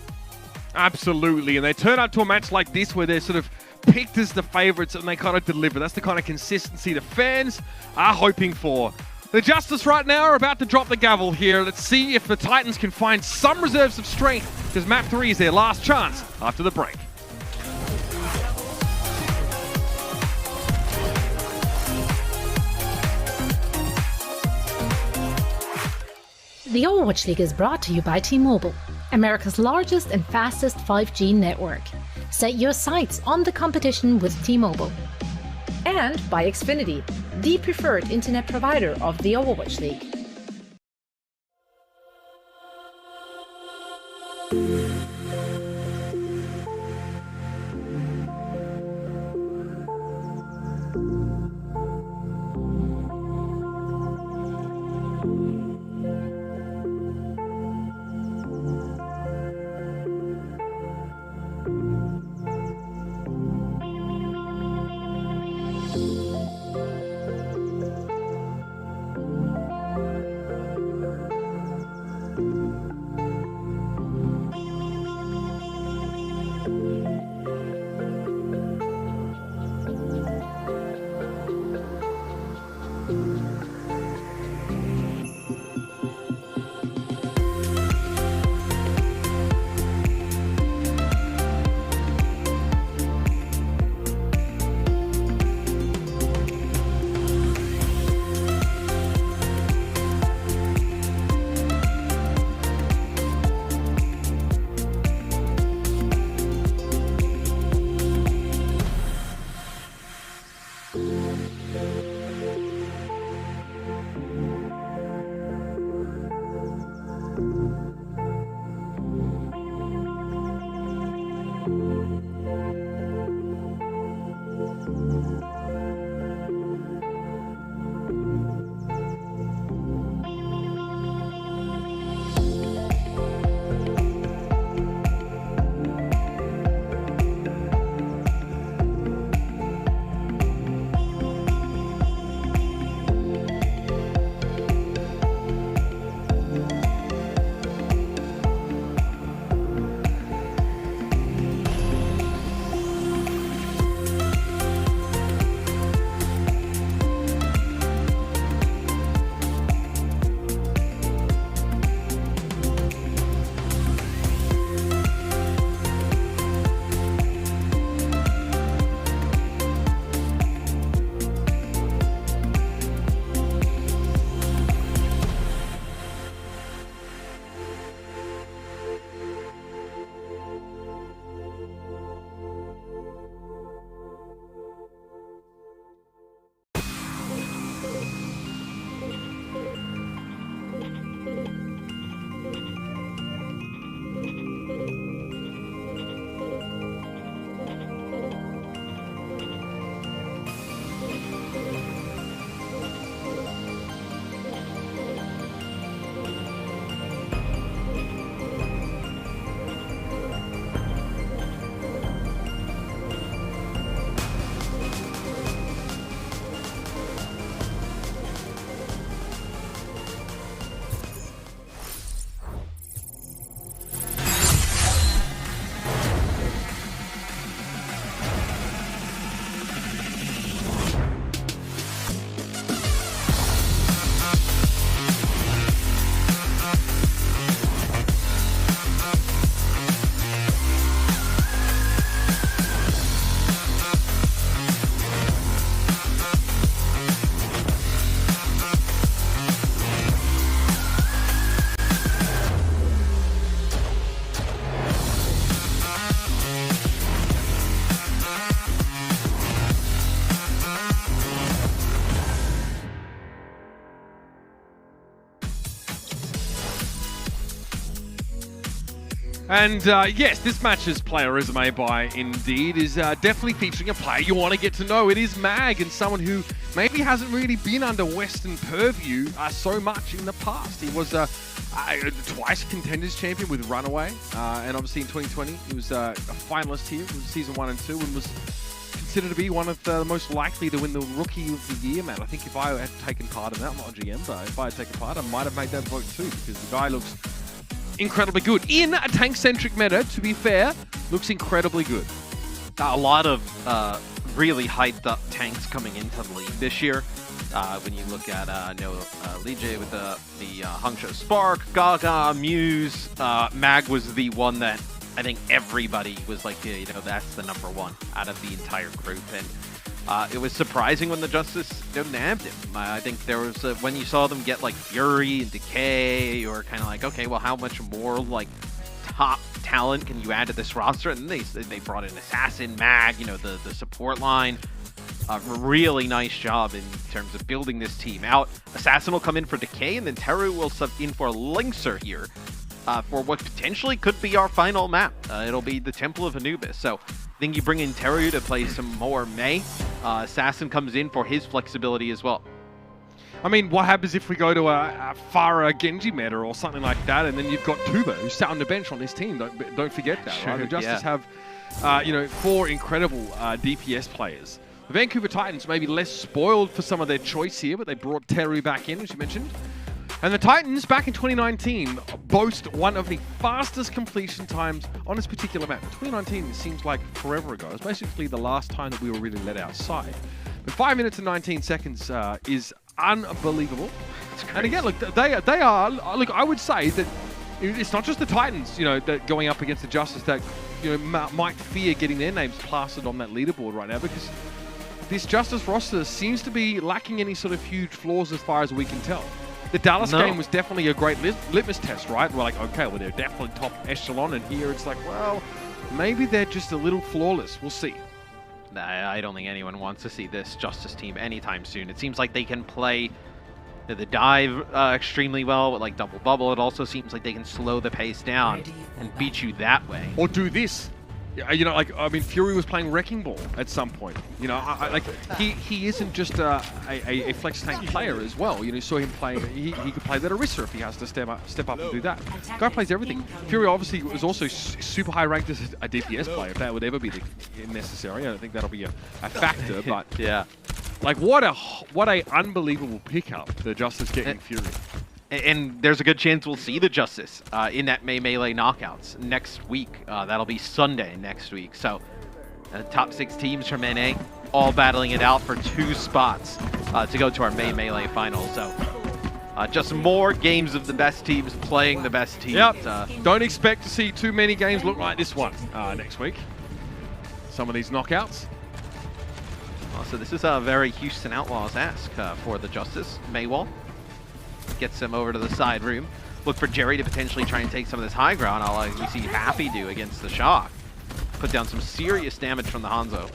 Absolutely, and they turn up to a match like this where they're sort of picked as the favorites and they kind of deliver. That's the kind of consistency the fans are hoping for. The Justice right now are about to drop the gavel here. Let's see if the Titans can find some reserves of strength, because map 3 is their last chance after the break. The Overwatch League is brought to you by T-Mobile, America's largest and fastest 5G network. Set your sights on the competition with T-Mobile. And by Xfinity, the preferred internet provider of the Overwatch League. And yes, this match's player resume by Indeed is definitely featuring a player you want to get to know. It is Mag, and someone who maybe hasn't really been under Western purview so much in the past. He was twice Contenders champion with Runaway, and obviously in 2020 he was a finalist here with Season 1 and 2, and was considered to be one of the most likely to win the Rookie of the Year, man. I think if I had taken part in that, I'm not a GM, but if I had taken part, I might have made that vote too, because the guy looks incredibly good. In a tank-centric meta, to be fair, looks incredibly good. A lot of really hyped up tanks coming into the league this year. When you look at Lee J with the Hangzhou Spark, Gaga, Muse, Mag was the one that I think everybody was like, yeah, that's the #1 out of the entire group. And it was surprising when the Justice nabbed him. I think there was when you saw them get like Fury and Decay, you were kind of like, okay, well, how much more like top talent can you add to this roster? And then they brought in Assassin, Mag, the support line. Really nice job in terms of building this team out. Assassin will come in for Decay, and then Teru will sub in for Linkser here for what potentially could be our final map. It'll be the Temple of Anubis. So I think you bring in Teru to play some more May. Assassin comes in for his flexibility as well. I mean, what happens if we go to a Pharah Genji meta or something like that, and then you've got Tuba, who's sat on the bench on this team. Don't forget that, sure, right? The Justice have, 4 incredible DPS players. The Vancouver Titans may be less spoiled for some of their choice here, but they brought Teru back in, as you mentioned. And the Titans, back in 2019, boast one of the fastest completion times on this particular map. 2019 seems like forever ago. It was basically the last time that we were really let outside. But 5 minutes and 19 seconds is unbelievable. And again, look, they are. Look, I would say that it's not just the Titans, that going up against the Justice that might fear getting their names plastered on that leaderboard right now, because this Justice roster seems to be lacking any sort of huge flaws as far as we can tell. The Dallas game was definitely a great litmus test, right? We're like, okay, well, they're definitely top echelon, and here it's like, well, maybe they're just a little flawless. We'll see. I don't think anyone wants to see this Justice team anytime soon. It seems like they can play the dive extremely well with like double bubble. It also seems like they can slow the pace down and beat you that way. Or do this. Fury was playing Wrecking Ball at some point. He isn't just a flex tank player as well. You saw him play. He could play that Orisa if he has to step up and do that. Guy plays everything. Fury obviously was also super high ranked as a DPS player. If that would ever be necessary, I don't think that'll be a factor. But yeah, like what a unbelievable pickup the Justice getting Fury. And there's a good chance we'll see the Justice in that May Melee knockouts next week. That'll be Sunday next week. So top 6 teams from NA all battling it out for 2 spots to go to our May Melee finals. So just more games of the best teams playing the best teams. Yep. Don't expect to see too many games look like this one next week. Some of these knockouts. So this is a very Houston Outlaws-esque for the Justice. Maywall gets him over to the side room. Look for Jerry to potentially try and take some of this high ground, like we see Happy do against the Shock. Put down some serious damage from the Hangzhou.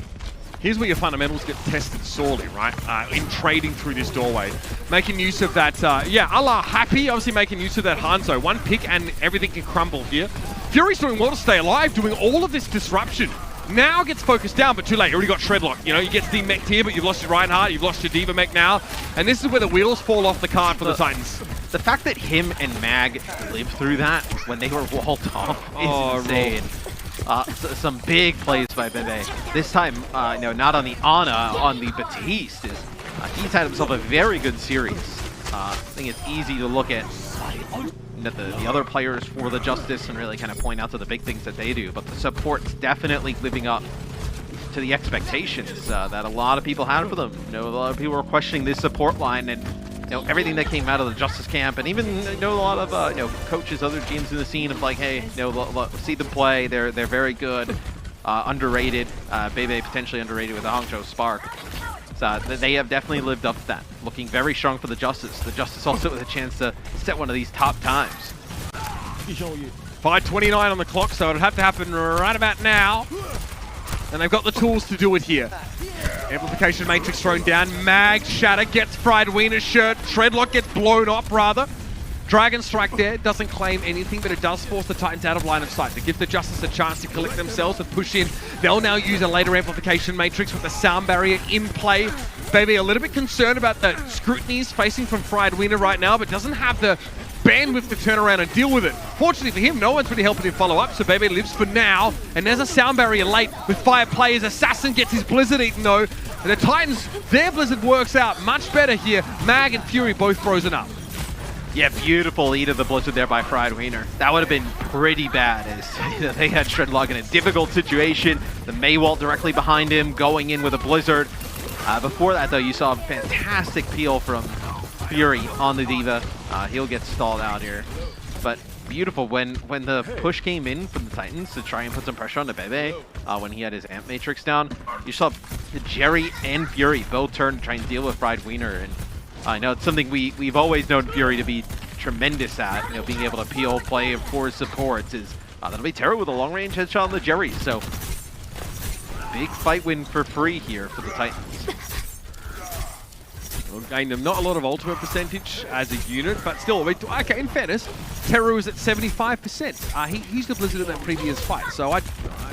Here's where your fundamentals get tested sorely, right? In trading through this doorway. Making use of that, a la Happy, obviously making use of that Hangzhou. One pick and everything can crumble here. Fury's doing well to stay alive, doing all of this disruption. Now gets focused down, but too late. You already got Shredlock. You get de-mech'd here, but you've lost your Reinhardt, you've lost your D.Va mech now. And this is where the wheels fall off the cart for the Titans. The fact that him and Mag lived through that when they were walled off is insane. Some big plays by Bebe. This time, not on the Ana, on the Batiste. He's had himself a very good series. I think it's easy to look at the other players for the Justice and really kind of point out to the big things that they do, but the support's definitely living up to the expectations that a lot of people had for them. A lot of people were questioning this support line and everything that came out of the Justice camp, and even a lot of coaches, other GMs in the scene of like, hey, see them play. They're very good, underrated. Bebe potentially underrated with the Hangzhou Spark. So they have definitely lived up to that. Looking very strong for the Justice. The Justice also with a chance to set one of these top times. 5:29 on the clock, so it'll have to happen right about now. And they've got the tools to do it here. Amplification Matrix thrown down. Mag Shatter gets fried Wiener shirt. Shredlock gets blown up, rather. Dragon Strike there doesn't claim anything, but it does force the Titans out of line of sight. To give the Justice a chance to collect themselves and push in. They'll now use a later amplification matrix with the sound barrier in play. Baby a little bit concerned about the scrutinies facing from Fried Wiener right now, but doesn't have the bandwidth to turn around and deal with it. Fortunately for him, no one's really helping him follow up, so Bebe lives for now. And there's a sound barrier late with 5 players. Assassin gets his Blizzard eaten though. And the Titans, their Blizzard works out much better here. Mag and Fury both frozen up. Yeah, beautiful eat of the Blizzard there by Fried Wiener. That would have been pretty bad as they had Shredlog in a difficult situation. The Maywall directly behind him, going in with a Blizzard. Before that, though, you saw a fantastic peel from Fury on the D.Va. He'll get stalled out here. But beautiful when the push came in from the Titans to try and put some pressure on the Bebe when he had his Amp Matrix down. You saw Jerry and Fury both turn to try and deal with Fried Wiener. And I know it's something we've always known Fury to be tremendous at. You know, being able to peel, play, and force supports is that'll be Terra with a long-range headshot on the Jerry. So big fight win for free here for the Titans. We'll gain them not a lot of ultimate percentage as a unit, but still, okay, in fairness, Teru is at 75%. He used the Blizzard in that previous fight, so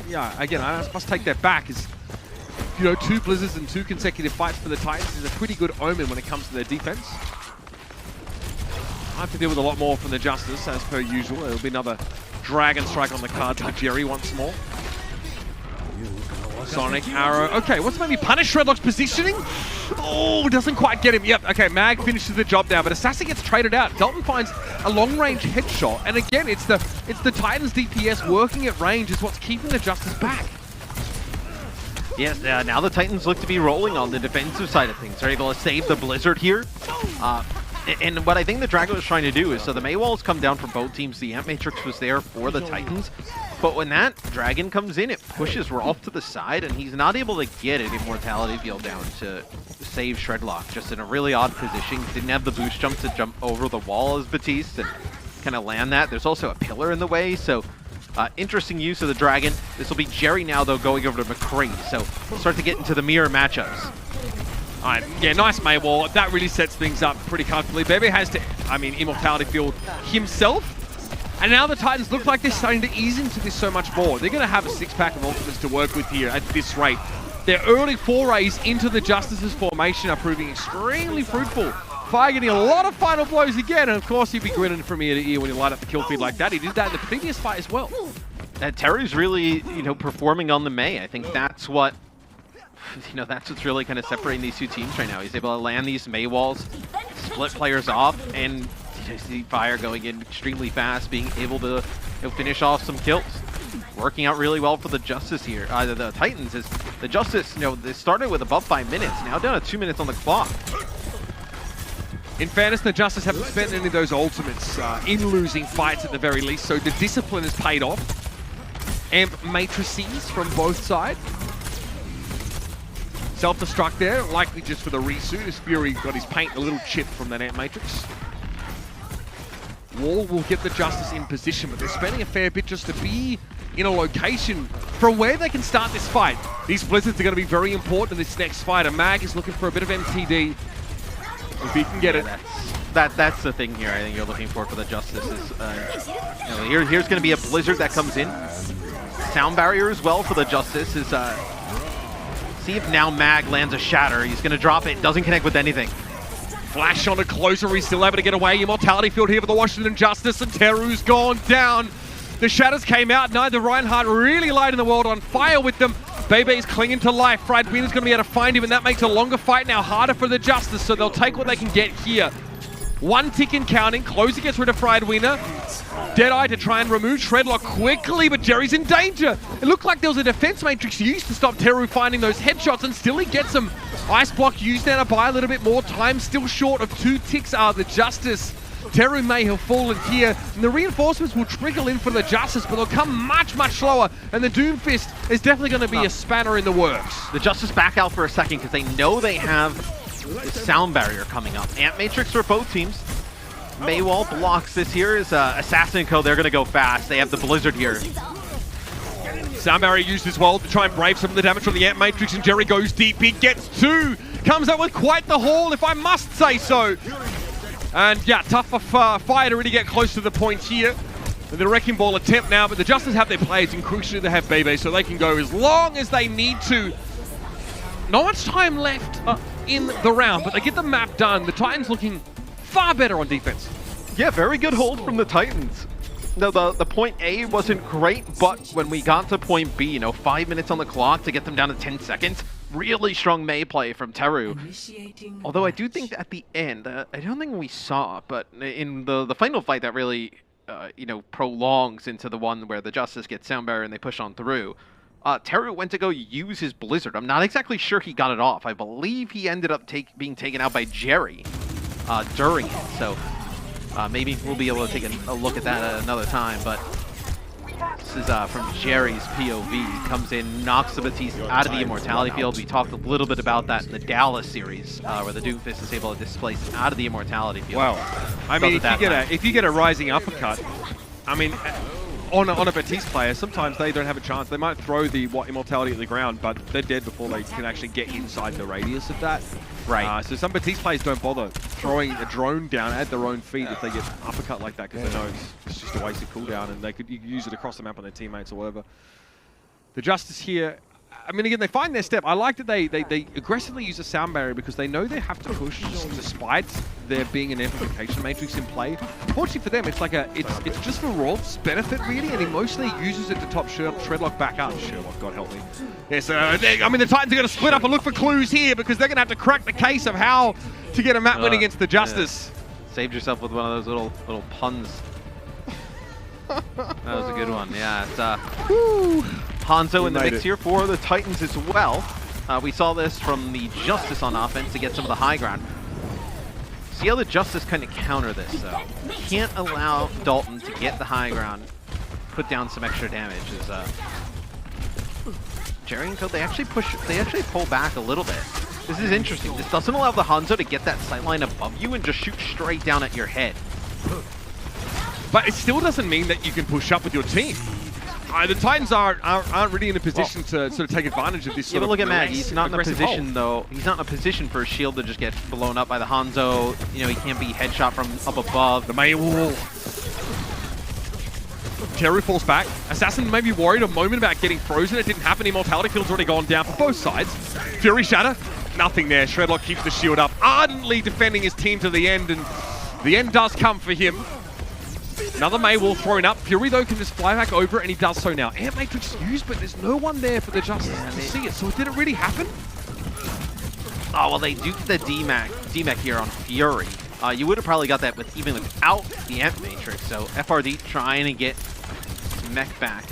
yeah, again, I must take that back. As you know, 2 Blizzards and 2 consecutive fights for the Titans is a pretty good omen when it comes to their defense. I have to deal with a lot more from the Justice, as per usual. There'll be another Dragon Strike on the card for Jerry once more. Sonic Arrow. Okay, what's maybe punish Shredlock's positioning? Oh, doesn't quite get him. Yep, okay, Mag finishes the job now, but Assassin gets traded out. Dalton finds a long-range headshot, and again, it's the Titans DPS working at range is what's keeping the Justice back. Yes, now the Titans look to be rolling on the defensive side of things. They're able to save the Blizzard here. And what I think the Dragon was trying to do is, so the Maywalls come down from both teams. The Amp Matrix was there for the Titans. But when that Dragon comes in, it pushes Rolf to the side, and he's not able to get an Immortality Field down to save Shredlock. Just in a really odd position. Didn't have the boost jump to jump over the wall as Batiste and kind of land that. There's also a pillar in the way, so interesting use of the Dragon. This will be Jerry now, though, going over to McCree. So we'll start to get into the mirror matchups. Alright, yeah, nice Maywall. That really sets things up pretty comfortably. Bebe has to, Immortality Field himself. And now the Titans look like they're starting to ease into this so much more. They're going to have a 6-pack of ultimates to work with here at this rate. Their early forays into the Justice's formation are proving extremely fruitful. Fire getting a lot of final blows again, and of course he'd be grinning from ear to ear when you light up the kill feed like that. He did that in the previous fight as well. Terry's really, performing on the May. I think that's what, that's what's really kind of separating these two teams right now. He's able to land these May walls, split players off, and you see Fire going in extremely fast, being able to finish off some kills. Working out really well for the Justice here. The Titans is the Justice, they started with above 5 minutes, now down to 2 minutes on the clock. In fairness, the Justice haven't spent any of those ultimates in losing fights at the very least, so the discipline has paid off. Amp matrices from both sides. Self-destruct there, likely just for the resuit, as Fury got his paint a little chip from that Amp matrix. Wall will get the Justice in position, but they're spending a fair bit just to be in a location from where they can start this fight. These Blizzards are going to be very important in this next fight, and Mag is looking for a bit of MTD. If he can get it. That's the thing here I think you're looking for the Justice is, here's going to be a Blizzard that comes in. Sound barrier as well for the Justice is, see if now Mag lands a Shatter. He's going to drop it, doesn't connect with anything. Flash on a closer, he's still able to get away. Immortality Field here for the Washington Justice, and Teru's gone down. The Shatters came out, neither Reinhardt really lighting the world on fire with them. Bebe's clinging to life. Fried Wiener's going to be able to find him, and that makes a longer fight now harder for the Justice, so they'll take what they can get here. 1 tick in counting. Closer gets rid of Fried Wiener. Deadeye to try and remove Shredlock quickly, but Jerry's in danger. It looked like there was a defense matrix used to stop Teru finding those headshots, and still he gets them. Ice block used now to buy a little bit more time. Still short of 2 ticks are the Justice. Teru may have fallen here, and the reinforcements will trickle in for the Justice, but they'll come much, much slower, and the Doomfist is definitely going to be a spanner in the works. The Justice back out for a second because they know they have the sound barrier coming up. Amp Matrix for both teams. Maywall blocks this here. Is Assassin Co. They're going to go fast. They have the Blizzard here. Sound barrier used as well to try and brave some of the damage from the Amp Matrix, and Jerry goes deep. He gets 2. Comes up with quite the haul, if I must say so. And yeah, tough for Fire to really get close to the point here. And the Wrecking Ball attempt now, but the Justice have their players, and crucially they have Bebe, so they can go as long as they need to. Not much time left in the round, but they get the map done. The Titans looking far better on defense. Yeah, very good hold from the Titans. No, the point A wasn't great, but when we got to point B, you know, 5 minutes on the clock to get them down to 10 seconds, really strong May play from Teru. Although I do think that at the end, I don't think we saw, but in the final fight that really, you know, prolongs into the one where the Justice gets sound barrier and they push on through, Teru went to go use his Blizzard. I'm not exactly sure he got it off. I believe he ended up being taken out by Jerry during it, so maybe we'll be able to take a look at that at another time, but this is from Jerry's POV. Comes in, knocks the Batiste out of the Immortality field. We talked a little bit about that in the Dallas series, where the Doomfist is able to displace out of the Immortality field. Wow. I mean, if you get a rising uppercut, I mean, on a Batiste player, sometimes they don't have a chance. They might throw the Immortality at the ground, but they're dead before they can actually get inside the radius of that. Right. So some Batiste players don't bother throwing a drone down at their own feet if they get uppercut like that, because they know it's just a wasted cooldown, and you could use it across the map on their teammates or whatever. The Justice here, I mean, again, they find their step. I like that they aggressively use a sound barrier because they know they have to push despite there being an amplification matrix in play. Fortunately for them, it's just for Rolf's benefit, really, and he mostly uses it to top Shredlock back up. Sherlock, God help me. Yes, I mean, the Titans are going to split up and look for clues here because they're going to have to crack the case of how to get a map win against the Justice. Yeah. Saved yourself with one of those little puns. That was a good one. Yeah, it's Hangzhou in the mix here for the Titans as well. We saw this from the Justice on offense to get some of the high ground. See how the Justice kind of counter this, though. Can't allow Dalton to get the high ground, put down some extra damage. Jerry and Co, they actually pull back a little bit. This is interesting. This doesn't allow the Hangzhou to get that sightline above you and just shoot straight down at your head. But it still doesn't mean that you can push up with your team. The Titans aren't really in a position to sort of take advantage of this sort of look at Mag. He's not in a position, though. He's not in a position for a shield to just get blown up by the Hangzhou. You know, he can't be headshot from up above. The May wall. Teru falls back. Assassin may be worried a moment about getting frozen. It didn't happen. Immortality field's already gone down for both sides. Fury Shatter. Nothing there. Shredlock keeps the shield up, ardently defending his team to the end, and the end does come for him. Another May wall thrown up. Fury, though, can just fly back over it, and he does so now. Air Matrix used, but there's no one there for the Justice to see it. So did it really happen? Oh, well, they duked the DMAC here on Fury. You would have probably got that even without the Amp Matrix. So FRD trying to get Mech back.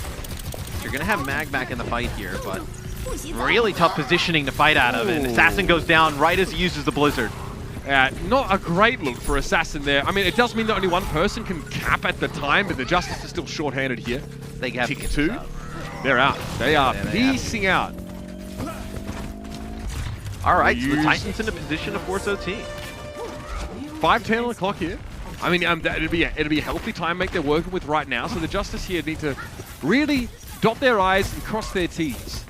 You're going to have Mag back in the fight here, but really tough positioning to fight out of. And Assassin goes down right as he uses the Blizzard. Not a great look for Assassin there. I mean, it does mean that only one person can cap at the time, but the Justice is still short-handed here. They have Tick 2. They're out. They are piecing out. All right, so the Titans in a position to force OT. 5:10 on the clock here. I mean, it'd be a healthy time make they're working with right now. So the Justice here need to really dot their I's and cross their T's.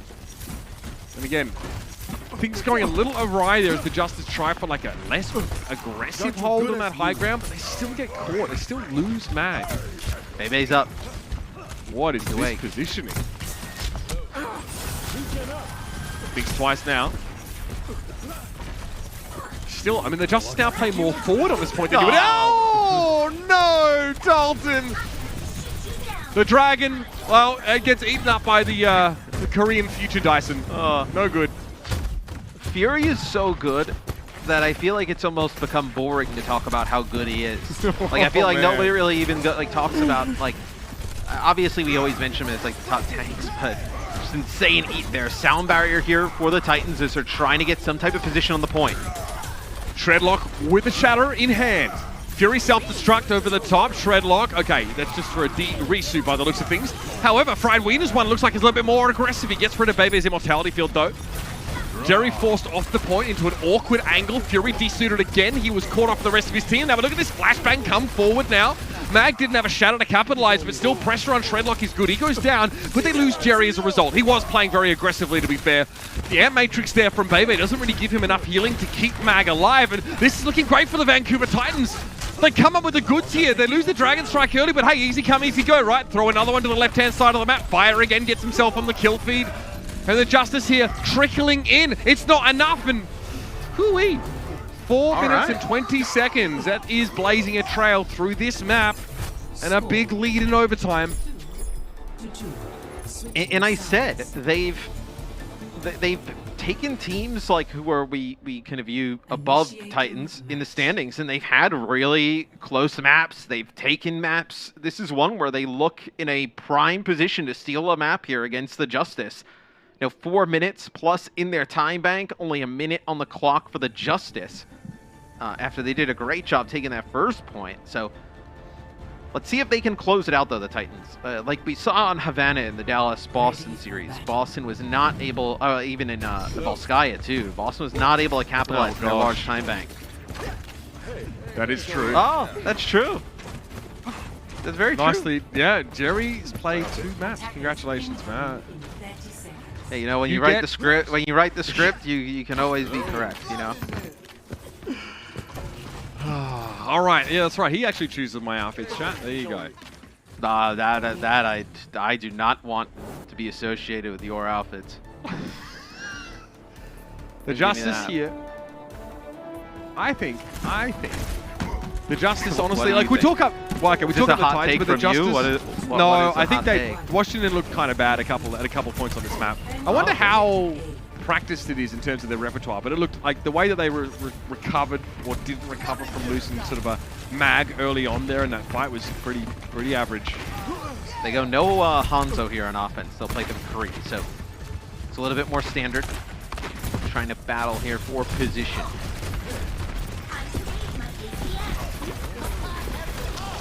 And again, things going a little awry there as the Justice try for like a less aggressive hold on that high ground, but they still get caught. They still lose Mag. Bebe's up. What is this positioning? Thinks twice now. Still, I mean, the Justice now play more forward on this point than you would. Oh, no, Dalton! The Dragon, well, it gets eaten up by the Korean future Dyson. No good. Fury is so good that I feel like it's almost become boring to talk about how good he is. Like, I feel like nobody really even talks about, like, obviously we always mention him as like the top tanks, but just insane eat there. Sound barrier here for the Titans as they're trying to get some type of position on the point. Shredlock with the Shatter in hand. Fury self-destruct over the top. Shredlock, okay, that's just for a resuit by the looks of things. However, Fried Wiener's one looks like he's a little bit more aggressive. He gets rid of Bebe's Immortality field though. Jerry forced off the point into an awkward angle. Fury desuited again. He was caught off the rest of his team. Now look at this flashbang come forward now. Mag didn't have a shadow to capitalize, but still pressure on Shredlock is good. He goes down, but they lose Jerry as a result. He was playing very aggressively, to be fair. The Amp Matrix there from Bebe doesn't really give him enough healing to keep Mag alive, and this is looking great for the Vancouver Titans. They come up with the goods here. They lose the Dragon Strike early, but hey, easy come, easy go, right? Throw another one to the left-hand side of the map. Fire again, gets himself on the kill feed. And the Justice here trickling in. It's not enough, and hoo-wee. 4 minutes and 20 seconds. That is blazing a trail through this map. And a big lead in overtime. And I said, they've taken teams like who are we kind of view above the Titans in the standings, and they've had really close maps. They've taken maps. This is one where they look in a prime position to steal a map here against the Justice. 4 minutes plus in their time bank, only a minute on the clock for the Justice after they did a great job taking that first point. So let's see if they can close it out, though, the Titans. Like we saw on Havana in the Dallas-Boston series, Boston was not able, even in the Volskaya, too, Boston was not able to capitalize on their large time bank. That is true. Oh, that's true. That's very true. Nicely. Yeah, Jerry's played 2 maps. Congratulations, Matt. Hey, when you write the script, you can always be correct, All right, yeah, that's right. He actually chooses my outfits, chat. There you go. I do not want to be associated with your outfits. The Justice here. I think the Justice, honestly, like we talk up. Well, okay, we talk about the Titans, but the Justice. No, I think Washington looked kind of bad at a couple points on this map. I wonder how practiced it is in terms of their repertoire, but it looked like the way that they recovered or didn't recover from losing sort of a mag early on there in that fight was pretty average. They go no Hangzhou here on offense. They'll play them free, so it's a little bit more standard. Trying to battle here for position.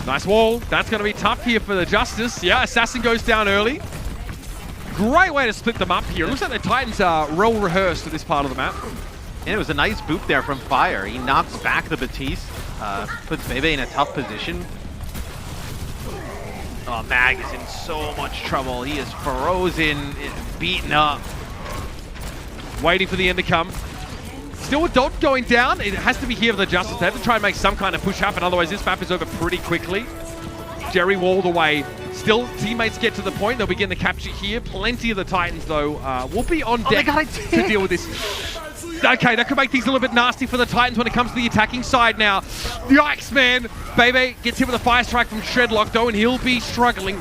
Nice wall. That's going to be tough here for the Justice. Yeah, Assassin goes down early. Great way to split them up here. It looks like the Titans are well rehearsed at this part of the map. And it was a nice boop there from Fire. He knocks back the Batiste, puts Bebe in a tough position. Oh, Mag is in so much trouble. He is frozen, beaten up. Waiting for the end to come. Still a dot going down. It has to be here for the Justice. They have to try and make some kind of push up, and otherwise this map is over pretty quickly. Jerry walled away. Still, teammates get to the point. They'll begin the capture here. Plenty of the Titans, though, will be on deck to deal with this. Okay, that could make things a little bit nasty for the Titans when it comes to the attacking side now. Yikes, man. Bebe gets hit with a fire strike from Shredlock, though, and he'll be struggling.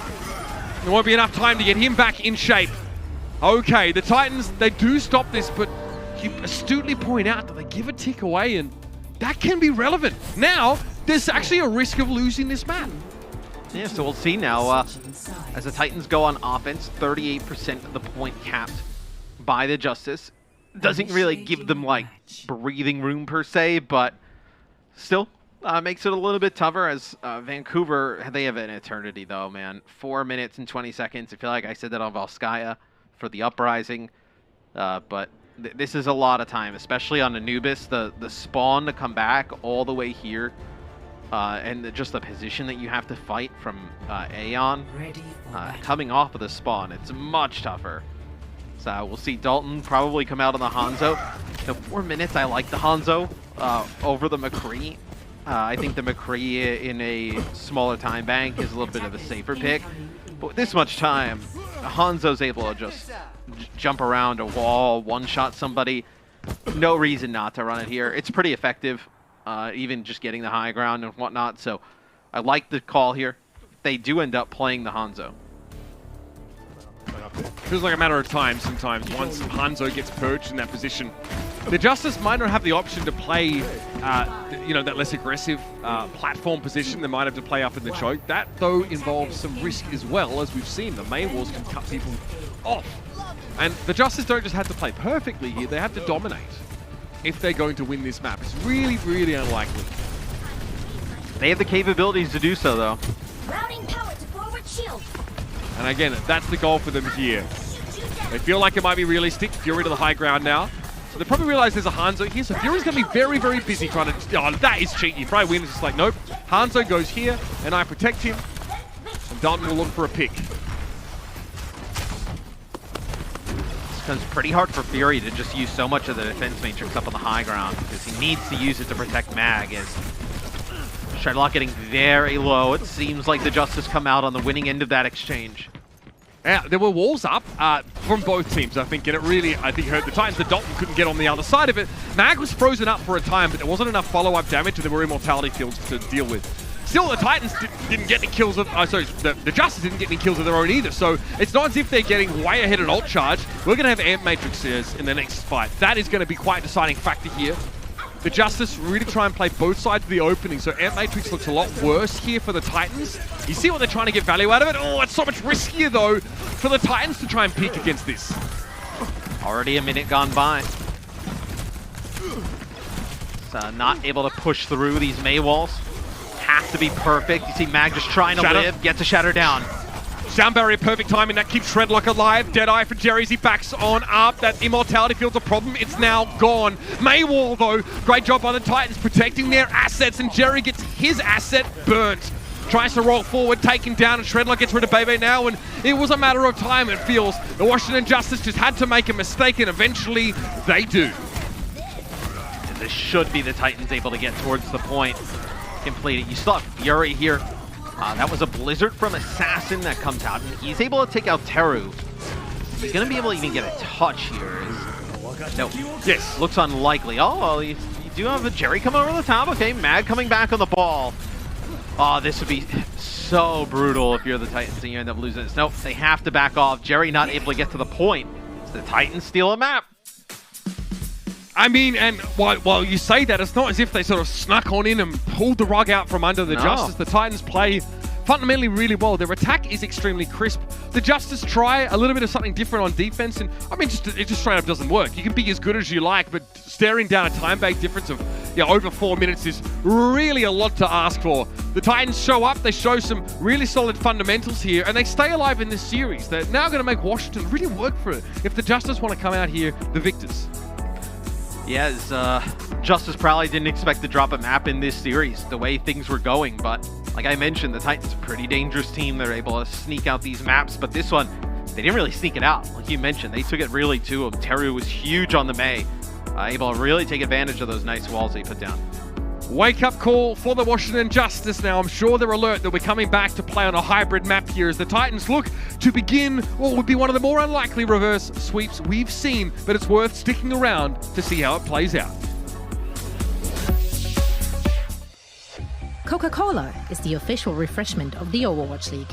There won't be enough time to get him back in shape. Okay, the Titans, they do stop this, but you astutely point out that they give a tick away, and that can be relevant. Now, there's actually a risk of losing this map. Yeah, so we'll see now. As the Titans go on offense, 38% of the point capped by the Justice. Doesn't really give them, like, breathing room per se, but still makes it a little bit tougher as Vancouver, they have an eternity, though, man. 4 minutes and 20 seconds. I feel like I said that on Volskaya for the Uprising, but this is a lot of time, especially on Anubis. The spawn to come back all the way here, and just the position that you have to fight from Aeon coming off of the spawn, it's much tougher. So we'll see Dalton probably come out on the Hangzhou. 4 minutes, I like the Hangzhou over the McCree. I think the McCree in a smaller time bank is a little bit of a safer pick. But with this much time, Hanzo's able to just jump around a wall, one-shot somebody. No reason not to run it here. It's pretty effective, even just getting the high ground and whatnot. So I like the call here. They do end up playing the Hangzhou. Feels like a matter of time sometimes once Hangzhou gets perched in that position. The Justice might not have the option to play, that less aggressive platform position. They might have to play up in the choke. That, though, involves some risk as well, as we've seen. The main walls can cut people off. And the Justice don't just have to play perfectly here. They have to dominate if they're going to win this map. It's really, really unlikely. They have the capabilities to do so, though. Routing power to forward shield. And again, that's the goal for them here. They feel like it might be realistic. Fury to the high ground now. So they probably realize there's a Hangzhou here. So Fury's going to be very, very busy trying to... Oh, that is cheeky. You probably win. It's just like, nope. Hangzhou goes here, and I protect him. And Dalton will look for a pick. This becomes pretty hard for Fury to just use so much of the defense matrix up on the high ground, because he needs to use it to protect Mag, as Shredlock getting very low. It seems like the Justice come out on the winning end of that exchange. Yeah, there were walls up from both teams, I think, and it really, I think, hurt the Titans. The Dalton couldn't get on the other side of it. Mag was frozen up for a time, but there wasn't enough follow-up damage, and there were immortality fields to deal with. Still, the Titans didn't get any kills of... the Justice didn't get any kills of their own either, so it's not as if they're getting way ahead at ult charge. We're going to have Amp Matrixes in the next fight. That is going to be quite a deciding factor here. The Justice really try and play both sides of the opening, so Amp Matrix looks a lot worse here for the Titans. You see what they're trying to get value out of it? Oh, it's so much riskier, though, for the Titans to try and peek against this. Already a minute gone by. So not able to push through these May walls. Have to be perfect. You see Mag just trying to live, get to shatter down. Sound barrier, perfect timing. That keeps Shredlock alive. Deadeye for Jerry as he backs on up. That immortality field's a problem. It's now gone. Maywall, though, great job by the Titans protecting their assets, and Jerry gets his asset burnt. Tries to roll forward, taken down, and Shredlock gets rid of Bebe now, and it was a matter of time, it feels. The Washington Justice just had to make a mistake, and eventually they do. And this should be the Titans able to get towards the point. Complete it. You still have Fury here. That was a Blizzard from Assassin that comes out, and he's able to take out Teru. He's going to be able to even get a touch here. No. Yes. Looks unlikely. Oh, well, you do have a Jerry coming over the top. Okay, Mag coming back on the ball. Oh, this would be so brutal if you're the Titans and you end up losing this. Nope, they have to back off. Jerry not able to get to the point. So the Titans steal a map. I mean, and while you say that, it's not as if they sort of snuck on in and pulled the rug out from under the Justice. The Titans play fundamentally really well. Their attack is extremely crisp. The Justice try a little bit of something different on defense, and I mean, it just straight up doesn't work. You can be as good as you like, but staring down a time-based difference of over 4 minutes is really a lot to ask for. The Titans show up, they show some really solid fundamentals here, and they stay alive in this series. They're now going to make Washington really work for it if the Justice want to come out here the victors. Yes, Justice probably didn't expect to drop a map in this series, the way things were going, but like I mentioned, the Titans are a pretty dangerous team. They're able to sneak out these maps, but this one, they didn't really sneak it out. Like you mentioned, they took it really to them. Teru was huge on the May, able to really take advantage of those nice walls they put down. Wake-up call for the Washington Justice now. I'm sure they're alert that we're coming back to play on a hybrid map here as the Titans look to begin what would be one of the more unlikely reverse sweeps we've seen, but it's worth sticking around to see how it plays out. Coca-Cola is the official refreshment of the Overwatch League.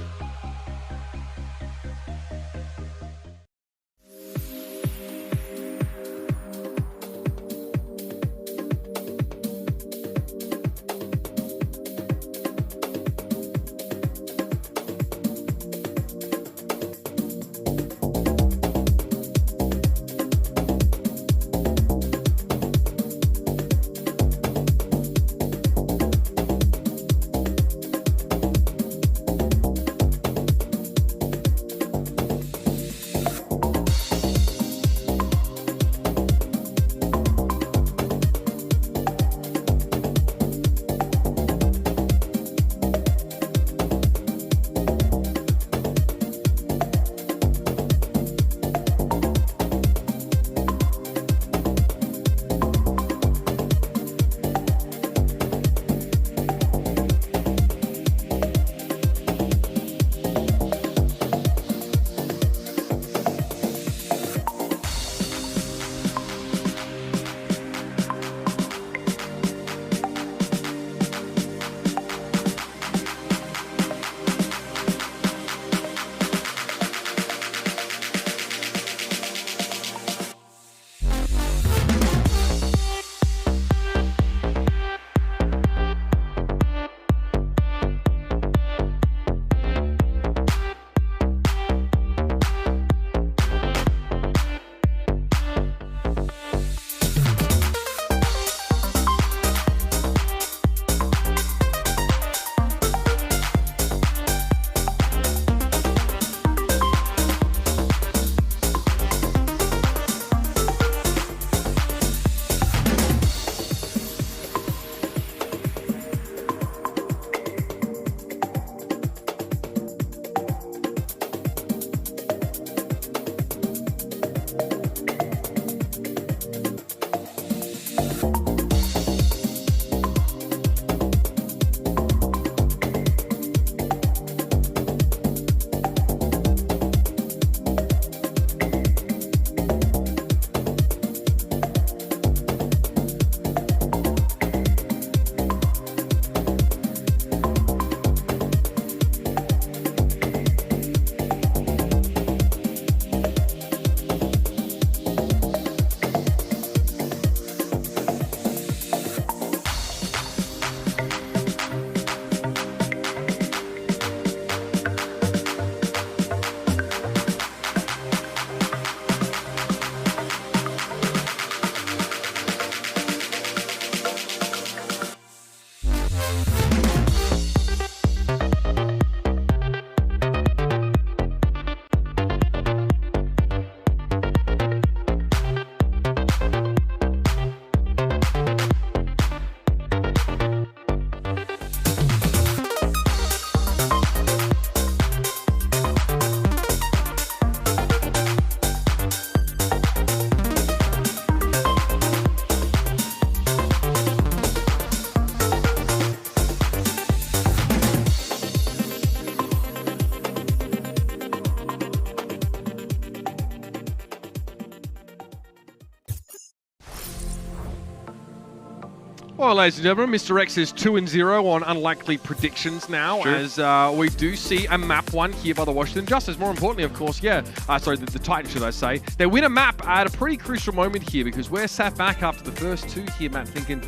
Well, ladies and gentlemen, Mr. X is 2-0 on unlikely predictions now, as we do see a map won here by the Washington Justice. More importantly, of course, the Titans, should I say. They win a map at a pretty crucial moment here, because we're sat back after the first two here, Matt, thinking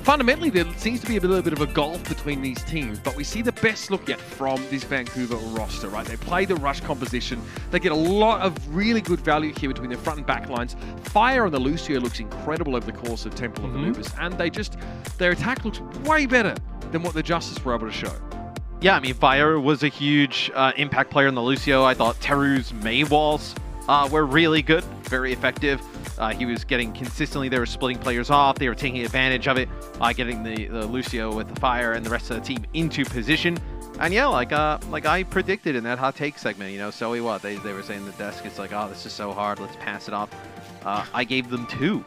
fundamentally there seems to be a little bit of a gulf between these teams, but we see the best look yet from this Vancouver roster, right? They play the rush composition. They get a lot of really good value here between their front and back lines. Fire on the Lucio looks incredible over the course of Temple of Maneuvers, and their attack looks way better than what the Justice were able to show. Yeah, I mean, Fire was a huge impact player on the Lucio. I thought Teru's May walls were really good, very effective. He was getting consistently, they were splitting players off, they were taking advantage of it, getting the Lucio with the Fire and the rest of the team into position. And yeah, like I predicted in that hot take segment, so what? They were saying the desk is like, oh, this is so hard, let's pass it off. I gave them 2,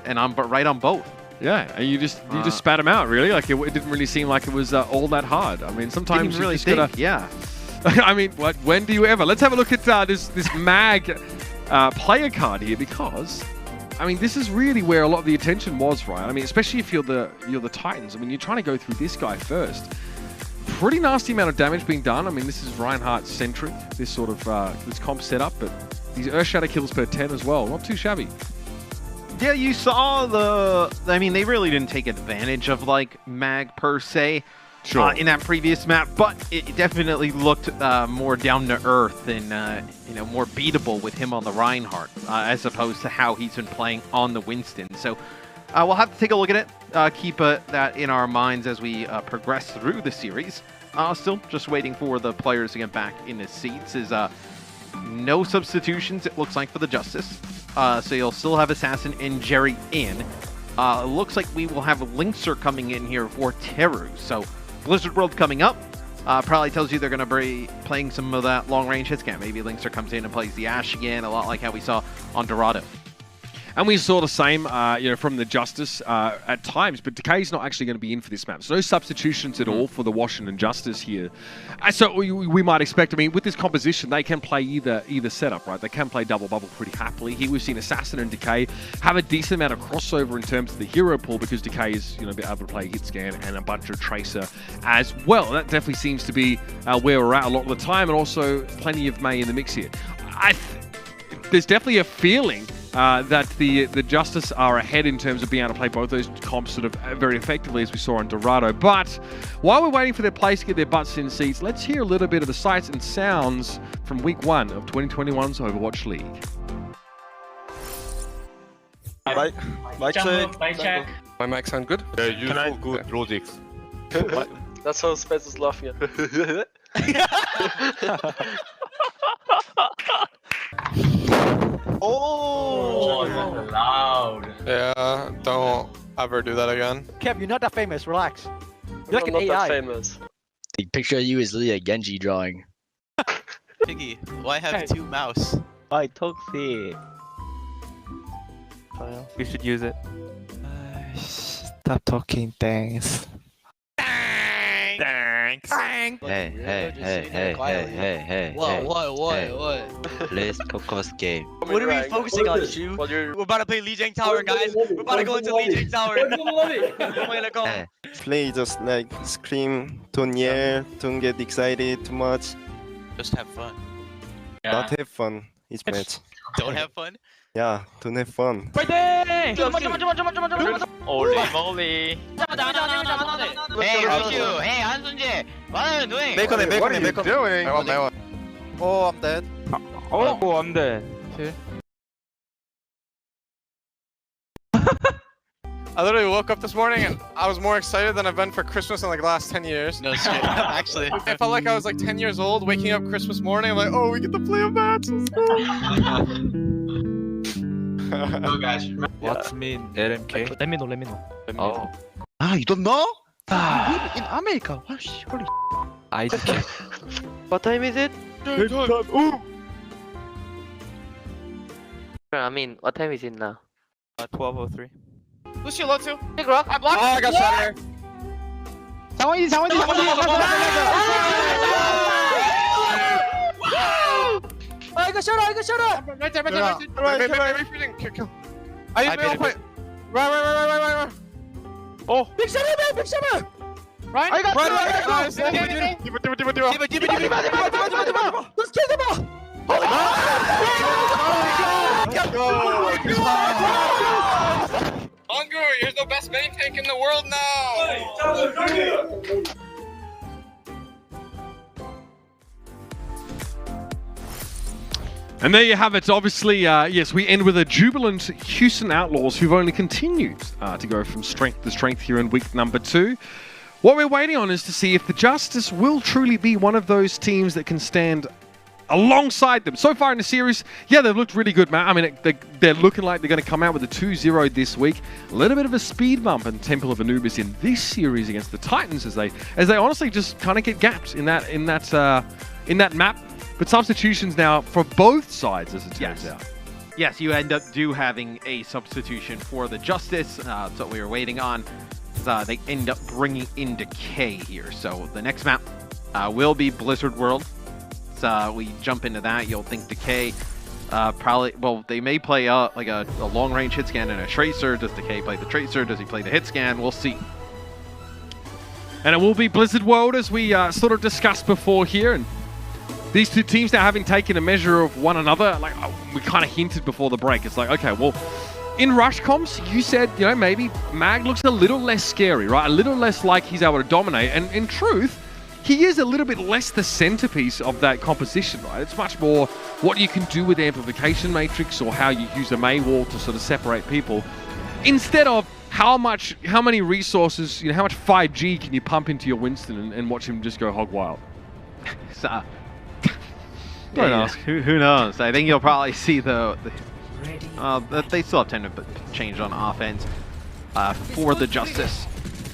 and I'm right on both. Yeah, and you just spat them out, really. Like it didn't really seem like it was all that hard. I mean, sometimes you really just gotta. Yeah. I mean, when do you ever? Let's have a look at this mag player card here, because I mean, this is really where a lot of the attention was, right? I mean, especially if you're the Titans. I mean, you're trying to go through this guy first. Pretty nasty amount of damage being done. I mean, this is Reinhardt centric, this sort of this comp setup, but these Earthshatter kills per 10 as well. Not too shabby. Yeah, you saw I mean, they really didn't take advantage of like mag per se. Sure. In that previous map, but it definitely looked more down to earth and more beatable with him on the Reinhardt, as opposed to how he's been playing on the Winston. So we'll have to take a look at it, keep that in our minds as we progress through the series. Still just waiting for the players to get back in the seats. Is no substitutions, it looks like, for the Justice. So you'll still have Assassin and Jerry in. It looks like we will have Linkser coming in here for Teru. So Blizzard World coming up probably tells you they're going to be playing some of that long-range hit scan. Maybe Linkser comes in and plays the Ashe again, a lot like how we saw on Dorado. And we saw the same, from the Justice at times, but Decay's not actually going to be in for this map. So no substitutions at all for the Washington Justice here. So we might expect, I mean, with this composition, they can play either setup, right? They can play double bubble pretty happily. Here we've seen Assassin and Decay have a decent amount of crossover in terms of the hero pool, because Decay is, able to play hit scan and a bunch of Tracer as well. That definitely seems to be where we're at a lot of the time, and also plenty of May in the mix here. There's definitely a feeling that the Justice are ahead in terms of being able to play both those comps sort of very effectively, as we saw on Dorado. But while we're waiting for their players to get their butts in seats, let's hear a little bit of the sights and sounds from Week 1 of 2021's Overwatch League. Mic check. My mic sound good? Yeah, useful, good logics. That's how Spencer's laughing at. Oh, Loud. Yeah, don't ever do that again. Kev, you're not that famous. Relax. You're like an not AI. that famous. The picture of you is literally a Genji drawing. Piggy, why have 2 mouse? I took the. You should use it. Stop talking, thanks. Thanks. Hey. What? Please focus game. What are we focusing on, Shu? We're about to play Lijiang Tower, guys. We're about to go into Lijiang Tower. Hey. Play just like scream, don't yell, don't get excited too much. Just have fun. Not have fun each match. Don't have fun? Yeah, don't have fun. Holy moly. Hey, Roshu! Hey, Hansunji! What are you doing? What are you doing? Oh, I'm dead. Oh, I'm dead. I literally woke up this morning and I was more excited than I've been for Christmas in like the last 10 years. No shit, actually. I felt like I was like 10 years old, waking up Christmas morning. I'm like, oh, we get to play a match. Oh, guys. What's mean LMK? Let me know. Oh. You don't know? In America. Holy I can't. What time is it? I mean, what time is it now? 12:03. Lucio, low 2. Big rock, I blocked. Oh, I got shot here. I got shot. Right there. Kill. I use my own point. Right. Oh! Big shot, man! Big shot, man! Right? I got Right, you, I got nice. you. Let's kill them all! Hungry, you're the best main tank in the world now! And there you have it. Obviously, yes, we end with a jubilant Houston Outlaws who've only continued to go from strength to strength here in week number 2. What we're waiting on is to see if the Justice will truly be one of those teams that can stand alongside them. So far in the series, yeah, they've looked really good, man. I mean, they're looking like they're going to come out with a 2-0 this week. A little bit of a speed bump in Temple of Anubis in this series against the Titans as they honestly just kind of get gapped in that map. But substitutions now for both sides, as it turns out. Yes, you end up having a substitution for the Justice. That's what we were waiting on. They end up bringing in Decay here. So the next map will be Blizzard World. So we jump into that. You'll think Decay probably, well, they may play like a long-range hit scan and a Tracer. Does Decay play the Tracer? Does he play the hit scan? We'll see. And it will be Blizzard World, as we sort of discussed before here. And these two teams now having taken a measure of one another, like we kind of hinted before the break. It's like, okay, well, in rush comps, you said, you know, maybe Mag looks a little less scary, right? A little less like he's able to dominate. And in truth, he is a little bit less the centerpiece of that composition, right? It's much more what you can do with the amplification matrix or how you use a May wall to sort of separate people, instead of how many resources, you know, how much 5G can you pump into your Winston and watch him just go hog wild. So, Don't ask. Who knows? I think you'll probably see they still have time to change on offense for the Justice.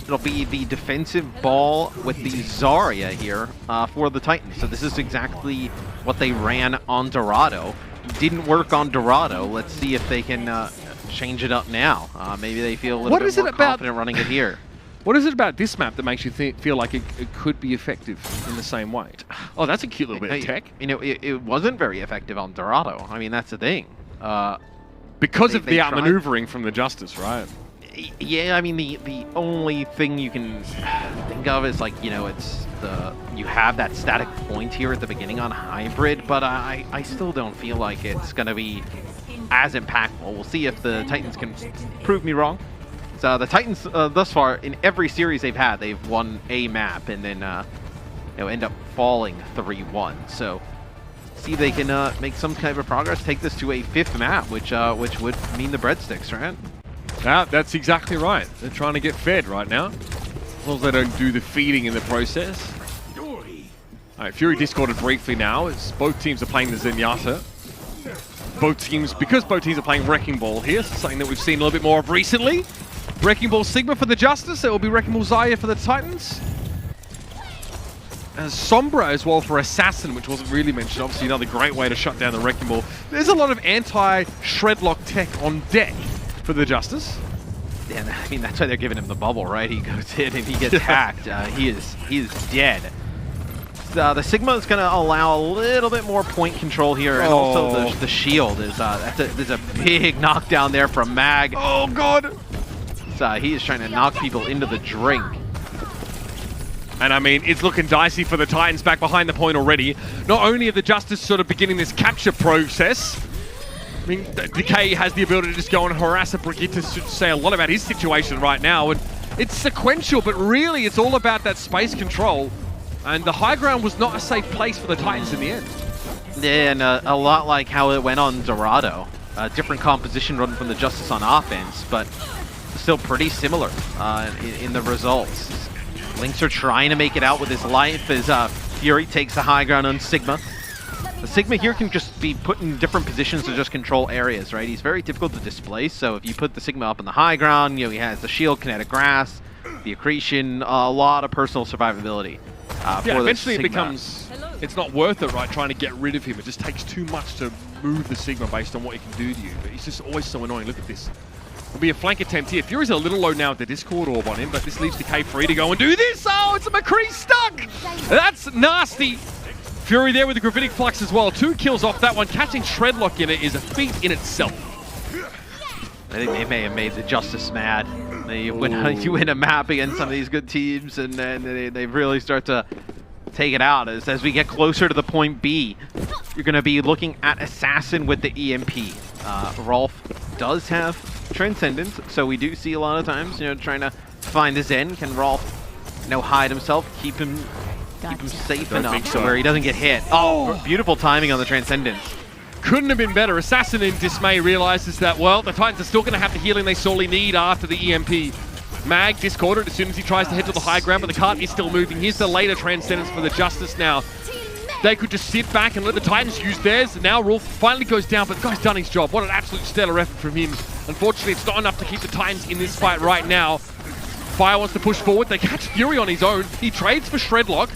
It'll be the defensive ball with the Zarya here for the Titans. So this is exactly what they ran on Dorado. Didn't work on Dorado. Let's see if they can change it up now. Maybe they feel a little bit more confident running it here. What is it about this map that makes you feel like it could be effective in the same way? Oh, that's a cute little bit of tech. You know, it wasn't very effective on Dorado. I mean, that's the thing. Because of the outmaneuvering from the Justice, right? Yeah, I mean, the only thing you can think of is, like, you know, it's you have that static point here at the beginning on Hybrid, but I still don't feel like it's going to be as impactful. We'll see if the Titans can prove me wrong. So the Titans, thus far, in every series they've had, they've won a map and then you know, end up falling 3-1. So see if they can make some kind of progress, take this to a 5th map, which would mean the breadsticks, right? Yeah, that's exactly right. They're trying to get fed right now. As long as they don't do the feeding in the process. All right, Fury discorded briefly now, as both teams are playing the Zenyatta. Because both teams are playing Wrecking Ball here, so something that we've seen a little bit more of recently. Wrecking Ball Sigma for the Justice, it will be Wrecking Ball Zarya for the Titans. And Sombra as well for Assassin, which wasn't really mentioned. Obviously another great way to shut down the Wrecking Ball. There's a lot of anti-Shredlock tech on deck for the Justice. Yeah, I mean, that's why they're giving him the bubble, right? He goes in and he gets hacked. He is dead. The Sigma is going to allow a little bit more point control here, and also the shield is there's a big knockdown there from Mag. Oh god! He is trying to knock people into the drink. And I mean, it's looking dicey for the Titans back behind the point already. Not only are the Justice sort of beginning this capture process, I mean, Decay has the ability to just go and harass a Brigitte to say a lot about his situation right now. And it's sequential, but really it's all about that space control. And the high ground was not a safe place for the Titans in the end. Yeah, and a lot like how it went on Dorado. Different composition run from the Justice on offense, but still pretty similar in the results. Lynx are trying to make it out with his life as Fury takes the high ground on Sigma. The Sigma here can just be put in different positions to just control areas, right? He's very difficult to displace, so if you put the Sigma up on the high ground, you know, he has the shield, kinetic grass, the accretion, a lot of personal survivability. Yeah, eventually it becomes, it's not worth it, right, trying to get rid of him. It just takes too much to move the Sigma based on what he can do to you. But he's just always so annoying. Look at this. It'll be a flank attempt here. Fury's a little low now with the Discord orb on him, but this leaves Decay free to go and do this. Oh, it's a McCree stuck! That's nasty. Fury there with the Gravitic Flux as well. 2 kills off that one. Catching Shredlock in it is a feat in itself. I think they may have made the Justice mad. You win a map against some of these good teams, and then they really start to take it out. As we get closer to the point B, you're going to be looking at Assassin with the EMP. Rolf does have Transcendence, so we do see a lot of times, trying to find the Zen. Can Rolf, hide himself, keep him safe enough where he doesn't get hit? Oh, beautiful timing on the Transcendence. Couldn't have been better. Assassin in dismay realizes that, well, the Titans are still going to have the healing they sorely need after the EMP. Mag discorded as soon as he tries to head to the high ground, but the cart is still moving. Here's the later Transcendence for the Justice now. They could just sit back and let the Titans use theirs. Now Rolf finally goes down, but the guy's done his job. What an absolute stellar effort from him. Unfortunately, it's not enough to keep the Titans in this fight right now. Fire wants to push forward. They catch Fury on his own. He trades for Shredlock.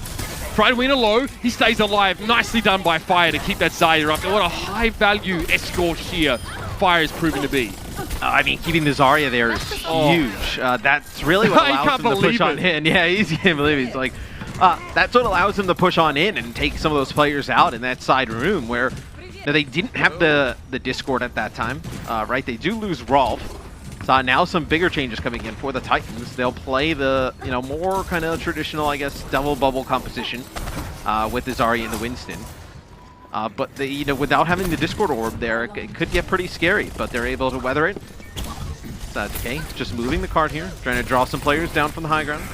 Friedwiener low, he stays alive. Nicely done by Fire to keep that Zarya up. And what a high-value escort here Fire is proving to be. I mean, keeping the Zarya there is huge. That's really what allows him to push on in. Yeah, he can't believe it. He's like, that's what allows him to push on in and take some of those players out in that side room where they didn't have the Discord at that time, right? They do lose Rolf. So now some bigger changes coming in for the Titans. They'll play the, more kind of traditional, I guess, double bubble composition with the Zarya and the Winston. But they, without having the Discord orb there, it could get pretty scary. But they're able to weather it. So okay, just moving the card here, trying to draw some players down from the high ground.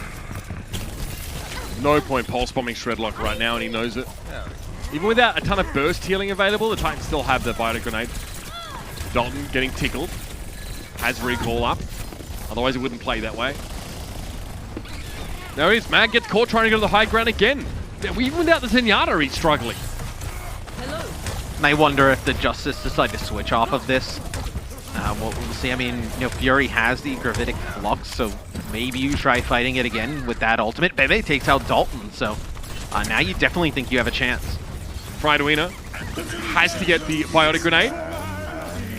No point pulse bombing Shredlock right now, and he knows it. Yeah. Even without a ton of burst healing available, the Titans still have the Vita Grenade. Dalton getting tickled. Has recall up. Otherwise, it wouldn't play that way. There he is. Mag gets caught trying to go to the high ground again. Even without the Zenyatta, he's struggling. And I wonder if the Justice decide to switch off of this. We'll see. I mean, Fury has the Gravitic Flux, so maybe you try fighting it again with that ultimate. Bebe takes out Dalton, so now you definitely think you have a chance. Friedwiener has to get the Biotic Grenade.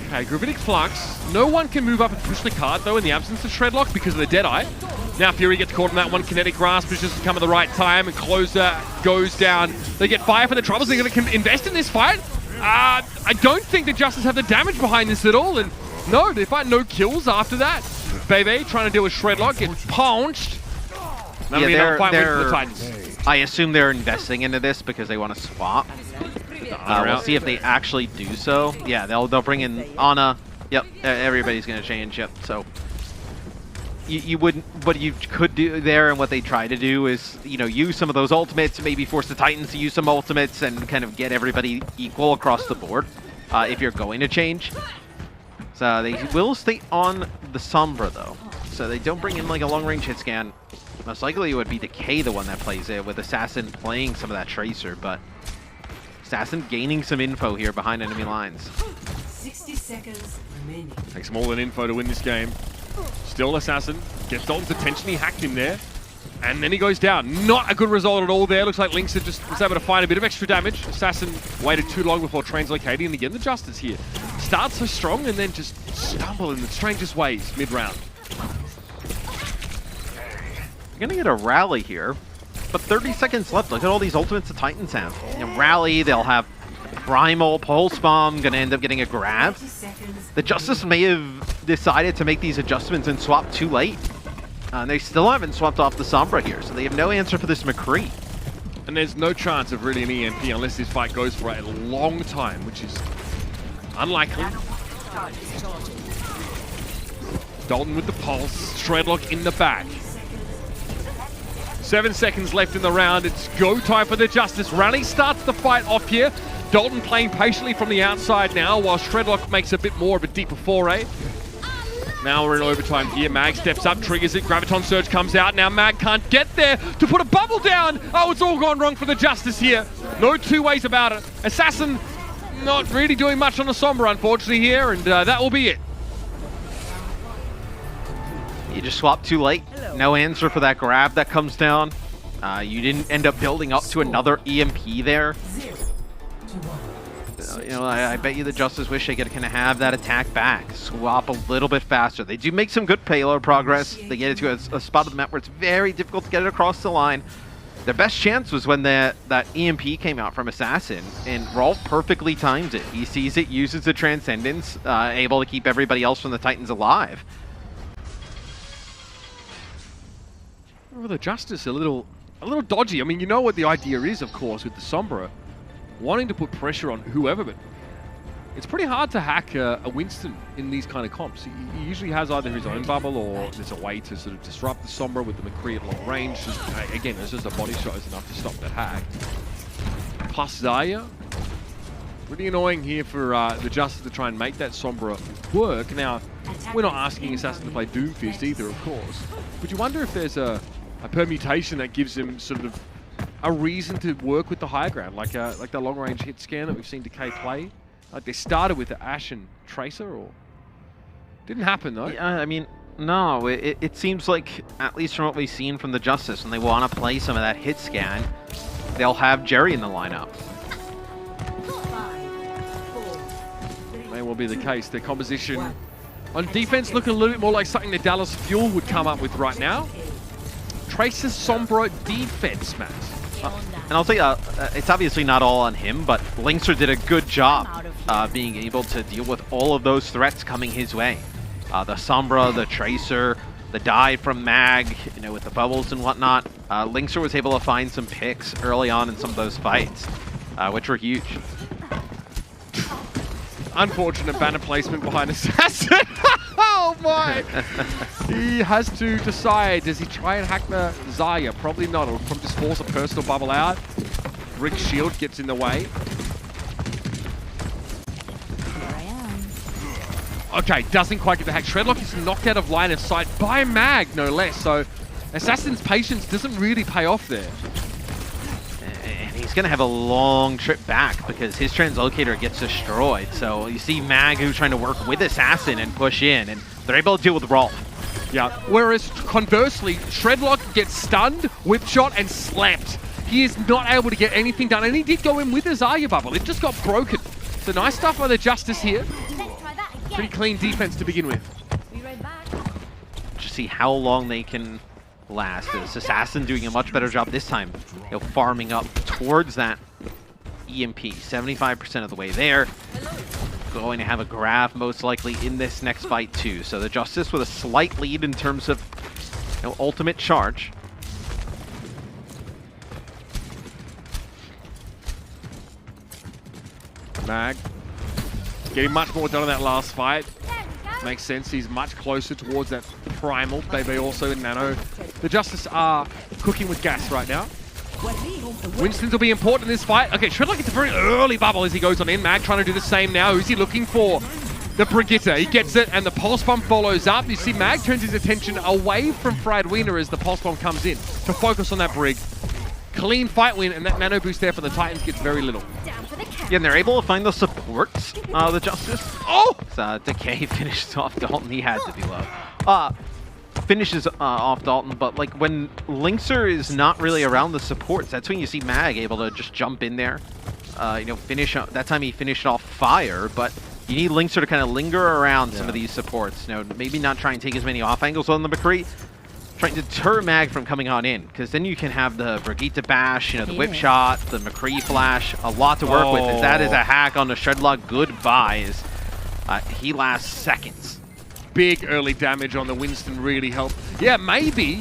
Okay, Gravitic Flux. No one can move up and push the cart, though, in the absence of Shredlock because of the Deadeye. Now Fury gets caught on that one. Kinetic Grasp has just come at the right time, and Closer goes down. They get Fire for the troubles. They're going to invest in this fight. I don't think the Justice have the damage behind this at all, and no, they find no kills after that. Bebe trying to deal with Shredlock, gets pounched. Yeah, I assume they're investing into this because they want to swap. We'll see if they actually do so. Yeah, they'll bring in Ana. Yep, everybody's going to change. Yep, so you wouldn't. What you could do there, and what they try to do is, use some of those ultimates, maybe force the Titans to use some ultimates, and kind of get everybody equal across the board. If you're going to change, so they will stay on the Sombra though, so they don't bring in like a long-range hit scan. Most likely it would be Decay the one that plays it, with Assassin playing some of that Tracer, but Assassin gaining some info here behind enemy lines. 60 seconds remaining. Takes more than info to win this game. Still Assassin. Gets Dalton's attention. He hacked him there. And then he goes down. Not a good result at all there. Looks like Lynx just was able to find a bit of extra damage. Assassin waited too long before translocating. And again, the Justice here. Starts so strong and then just stumble in the strangest ways mid-round. You're going to get a rally here. But 30 seconds left. Look at all these ultimates the Titans have. Rally, they'll have Primal, Pulse Bomb, gonna end up getting a grab. The Justice may have decided to make these adjustments and swap too late. And they still haven't swapped off the Sombra here, so they have no answer for this McCree. And there's no chance of really an EMP unless this fight goes for a long time, which is unlikely. Dalton with the Pulse, Shredlock in the back. 7 seconds left in the round. It's go time for the Justice. Rally starts the fight off here. Dalton playing patiently from the outside now, while Shredlock makes a bit more of a deeper foray. Now we're in overtime here. Mag steps up, triggers it. Graviton Surge comes out. Now Mag can't get there to put a bubble down. Oh, it's all gone wrong for the Justice here. No two ways about it. Assassin not really doing much on the Sombra, unfortunately, here, and that will be it. You just swapped too late. No answer for that grab that comes down. You didn't end up building up to another EMP there. I bet you the Justice wish they could kind of have that attack back. Swap a little bit faster. They do make some good payload progress. They get it to a spot of the map where it's very difficult to get it across the line. Their best chance was when that EMP came out from Assassin, and Rolf perfectly times it. He sees it, uses the Transcendence, able to keep everybody else from the Titans alive. Well, the Justice a little dodgy. I mean, you know what the idea is, of course, with the Sombra, wanting to put pressure on whoever, but it's pretty hard to hack a Winston in these kind of comps. He usually has either his own bubble or there's a way to sort of disrupt the Sombra with the McCree at long range. Again, it's just a body shot is enough to stop that hack. Plus Zarya. Pretty annoying here for the Justice to try and make that Sombra work. Now, we're not asking Assassin to play Doomfist either, of course. But you wonder if there's a permutation that gives him sort of a reason to work with the high ground, like the long-range hit scan that we've seen Decay play. Like they started with the Ashe and Tracer, or didn't happen though. Yeah, I mean, no, it seems like, at least from what we've seen from the Justice, when they want to play some of that hit scan, they'll have Jerry in the lineup. May well be the case. Their composition on defense looking a little bit more like something the Dallas Fuel would come up with right now. Tracer Sombra defense, Matt. And I'll tell you, it's obviously not all on him, but Linkster did a good job being able to deal with all of those threats coming his way. The Sombra, the Tracer, the dive from Mag, you know, with the bubbles and whatnot. Linkster was able to find some picks early on in some of those fights, which were huge. Unfortunate banner placement behind Assassin. Oh my! He has to decide, does he try and hack the Zarya? Probably not, or from just force a personal bubble out. Rick's shield gets in the way. Okay, doesn't quite get the hack. Shredlock is knocked out of line of sight by Mag, no less. So Assassin's patience doesn't really pay off there. And he's going to have a long trip back because his translocator gets destroyed. So you see Mag who's trying to work with Assassin and push in, and they're able to deal with Rolf. Yeah, whereas conversely, Shredlock gets stunned, whip shot, and slapped. He is not able to get anything done, and he did go in with his Zarya bubble. It just got broken. So nice stuff by the Justice here. Pretty clean defense to begin with. Just see how long they can last. This Assassin doing a much better job this time, you know, farming up towards that EMP. 75% of the way there. Going to have a grab most likely in this next fight too. So the Justice with a slight lead in terms of, you know, ultimate charge. Mag getting much more done in that last fight. Makes sense. He's much closer towards that primal. Bebe also in Nano. The Justice are cooking with gas right now. Winston's will be important in this fight. Okay, Shredlock gets a very early bubble as he goes on in. Mag trying to do the same now. Who's he looking for? The Brigitte. He gets it, and the Pulse Bomb follows up. You see Mag turns his attention away from Fried Wiener as the Pulse Bomb comes in to focus on that Brig. Clean fight win, and that Nano boost there for the Titans gets very little. Yeah, and they're able to find the supports, the Justice. Oh! So Decay finishes off Dalton. He had to be low. Finishes off Dalton, but like when Linkster is not really around the supports, that's when you see Mag able to just jump in there. You know, finish up. That time he finished off Fire, but you need Linkster to kind of linger around some of these supports. You know, maybe not try and take as many off angles on the McCree. Trying to deter Mag from coming on in, because then you can have the Brigitte bash, you know, the whip shot, the McCree flash, a lot to work with. If that is a hack on the Shredlock, goodbyes. He lasts seconds. Big early damage on the Winston really helped. Yeah, maybe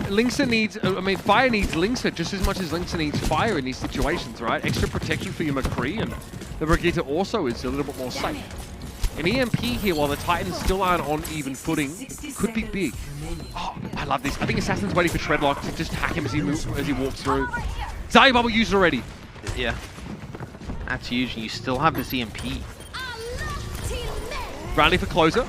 Linkster needs, I mean, Fire needs Linkster just as much as Linkster needs Fire in these situations, right? Extra protection for your McCree, and the Brigitte also is a little bit more safe. An EMP here while the Titans still aren't on even footing could be big. Oh, I love this. I think Assassin's waiting for Shredlock to just hack him as he walks through. Zarya bubble used already. Yeah. That's huge, and you still have this EMP. Bradley for closer.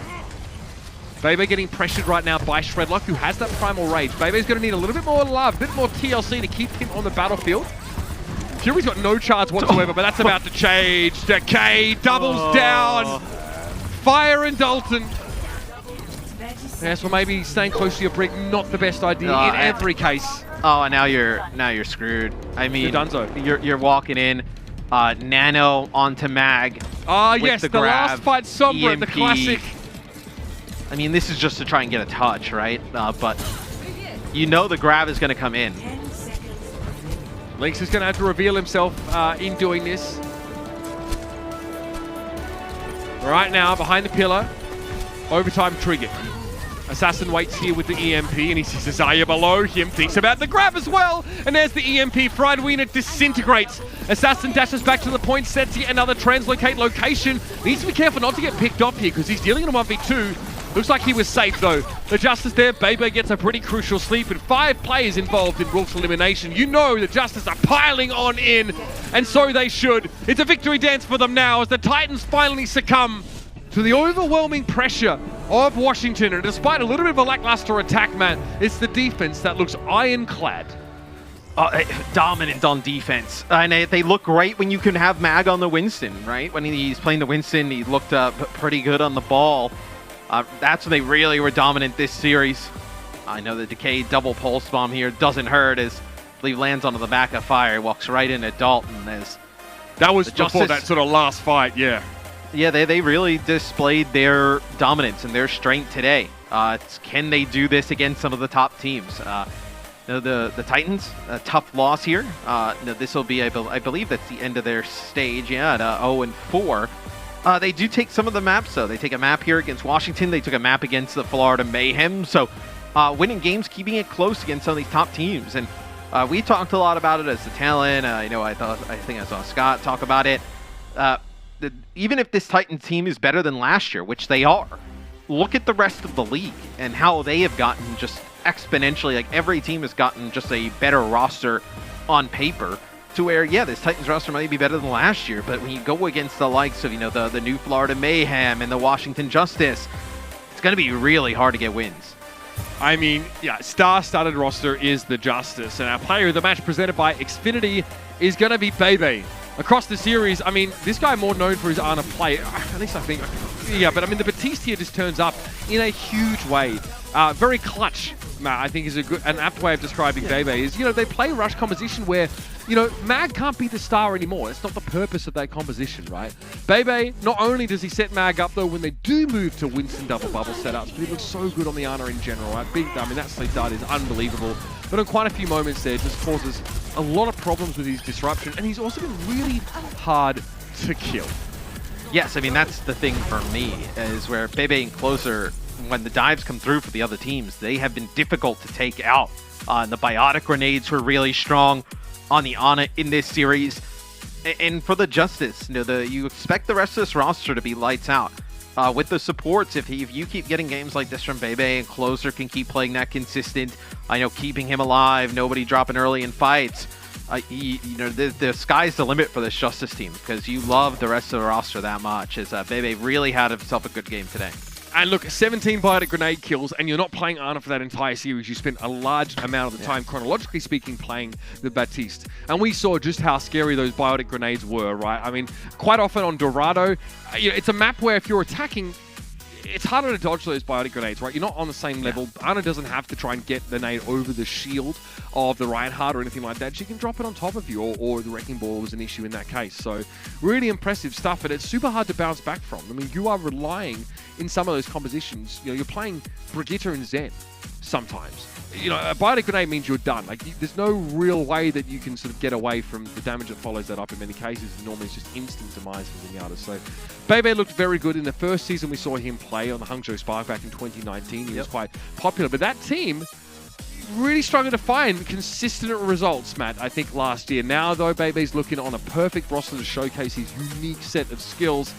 Bebe getting pressured right now by Shredlock, who has that primal rage. Bebe's going to need a little bit more love, a bit more TLC to keep him on the battlefield. Fury's got no charge whatsoever, but that's about to change. Decay doubles down. Fire and Dalton. Yes, well, maybe staying close to your Brig, not the best idea in every case. Oh, and now you're screwed. I mean, Dunzo. You're walking in, Nano onto Mag. Ah, yes, the last fight, Sombra, EMP. the classic. I mean, this is just to try and get a touch, right? But you know the grab is going to come in. Lynx is going to have to reveal himself in doing this. Right now, behind the pillar, overtime triggered. Assassin waits here with the EMP, and he sees Azaya below him, thinks about the grab as well, and there's the EMP. Friedwiener disintegrates. Assassin dashes back to the point, sets yet another translocate location. Needs to be careful not to get picked off here, because he's dealing in a 1v2. Looks like he was safe though. The Justice there, Bebe gets a pretty crucial sleep, and 5 players involved in Wolf's elimination. You know the Justice are piling on in, and so they should. It's a victory dance for them now as the Titans finally succumb to the overwhelming pressure of Washington. And despite a little bit of a lackluster attack, man, it's the defense that looks ironclad. Dominant on defense. And they look great when you can have Mag on the Winston, right? When he's playing the Winston, he looked pretty good on the ball. That's when they really were dominant this series. I know the Decay double pulse bomb here doesn't hurt as I believe lands onto the back of Fire. He walks right into Dalton as that was before that sort of last fight, yeah. Yeah, they really displayed their dominance and their strength today. Can they do this against some of the top teams? The Titans, a tough loss here. This will be, I believe that's the end of their stage, yeah, at 0-4. They do take some of the maps, though. They take a map here against Washington. They took a map against the Florida Mayhem. So winning games, keeping it close against some of these top teams. And we talked a lot about it as the talent. I think I saw Scott talk about it. Even if this Titan team is better than last year, which they are, look at the rest of the league and how they have gotten just exponentially, like every team has gotten just a better roster on paper to where, yeah, this Titans roster might be better than last year, but when you go against the likes of, the new Florida Mayhem and the Washington Justice, it's going to be really hard to get wins. I mean, yeah, star-studded roster is the Justice, and our player of the match presented by Xfinity is going to be Bebe. Across the series, I mean, this guy more known for his Ana play, at least I think. Yeah, but I mean, the Batiste here just turns up in a huge way. Very clutch, Matt, I think is an apt way of describing Bebe. Is, they play rush composition where, Mag can't be the star anymore. It's not the purpose of that composition, right? Bebe, not only does he set Mag up, though, when they do move to Winston double bubble setups, but he looks so good on the Ana in general, right? That sleep dart is unbelievable. But in quite a few moments there, just causes a lot of problems with his disruption, and he's also been really hard to kill. Yes, I mean, that's the thing for me, is where Bebe and Closer, when the dives come through for the other teams, they have been difficult to take out. The biotic grenades were really strong on the Ana in this series. And for the Justice, you expect the rest of this roster to be lights out. With the supports, if you keep getting games like this from Bebe and Closer can keep playing that consistent, keeping him alive, nobody dropping early in fights, the sky's the limit for this Justice team because you love the rest of the roster that much, as Bebe really had himself a good game today. And look, 17 biotic grenade kills, and you're not playing Ana for that entire series. You spent a large amount of the time, chronologically speaking, playing the Batiste. And we saw just how scary those biotic grenades were, right? I mean, quite often on Dorado, it's a map where if you're attacking, it's harder to dodge those biotic grenades, right? You're not on the same level. Ana doesn't have to try and get the nade over the shield of the Reinhardt or anything like that. She can drop it on top of you, or the Wrecking Ball was an issue in that case. So really impressive stuff, but it's super hard to bounce back from. I mean, you are relying in some of those compositions. You're playing Brigitte and Zen sometimes. A biotic grenade means you're done. There's no real way that you can sort of get away from the damage that follows that up in many cases. Normally it's just instant demise for the others. So Bebe looked very good. In the first season we saw him play on the Hangzhou Spark back in 2019. He was quite popular. But that team really struggling to find consistent results, Matt, I think last year. Now, though, Bebe's looking on a perfect roster to showcase his unique set of skills.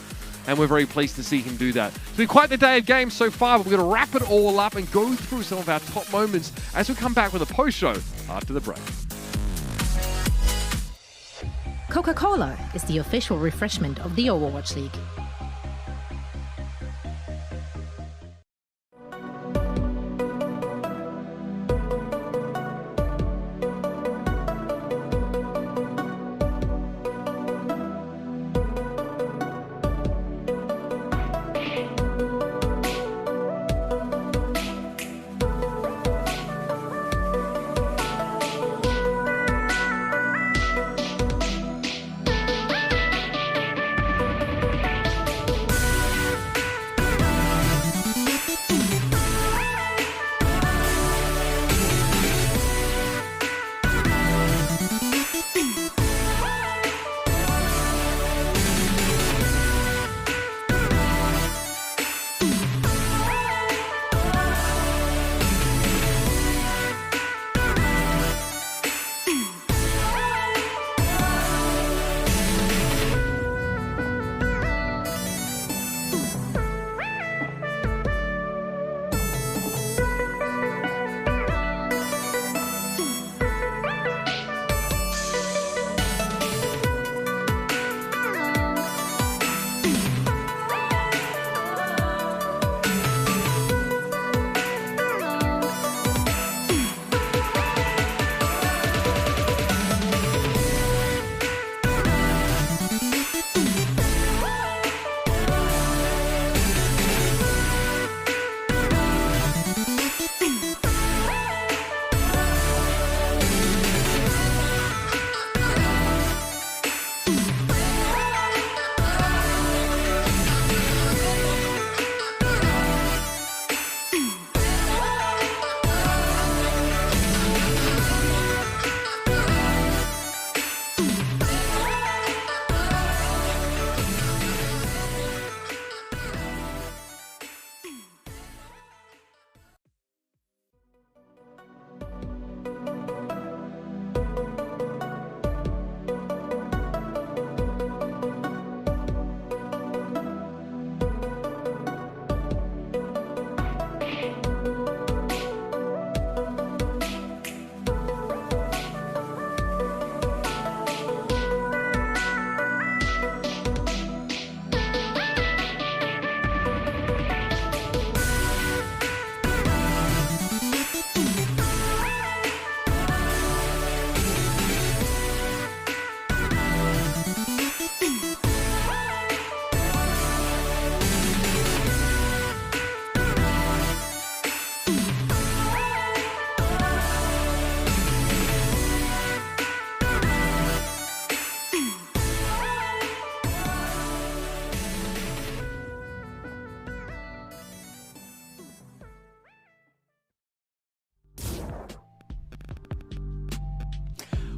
And we're very pleased to see him do that. It's been quite the day of games so far, but we're going to wrap it all up and go through some of our top moments as we come back with a post-show after the break. Coca-Cola is the official refreshment of the Overwatch League.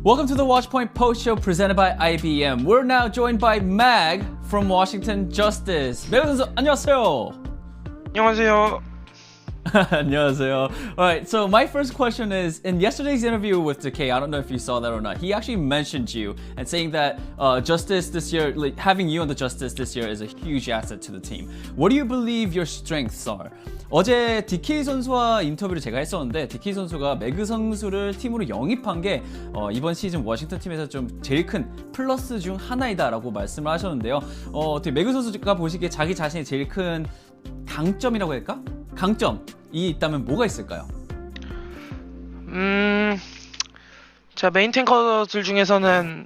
Welcome to the Watchpoint Post Show presented by IBM. We're now joined by Mag from Washington Justice. 매우 선수 안녕하세요. 안녕하세요. 안녕하세요. All right, so my first question is, in yesterday's interview with Decay, I don't know if you saw that or not, he actually mentioned you and saying that Justice this year, like having you on the Justice this year is a huge asset to the team. What do you believe your strengths are? 어제 DK 선수와 인터뷰를 제가 했었는데 DK 선수가 매그 선수를 팀으로 영입한 게 이번 시즌 워싱턴 팀에서 좀 제일 큰 플러스 중 하나이다라고 말씀을 하셨는데요. 어떻게 매그 선수가 보시기에 자기 자신의 제일 큰 강점이라고 할까? 강점이 있다면 뭐가 있을까요? 제가 메인 탱커들 중에서는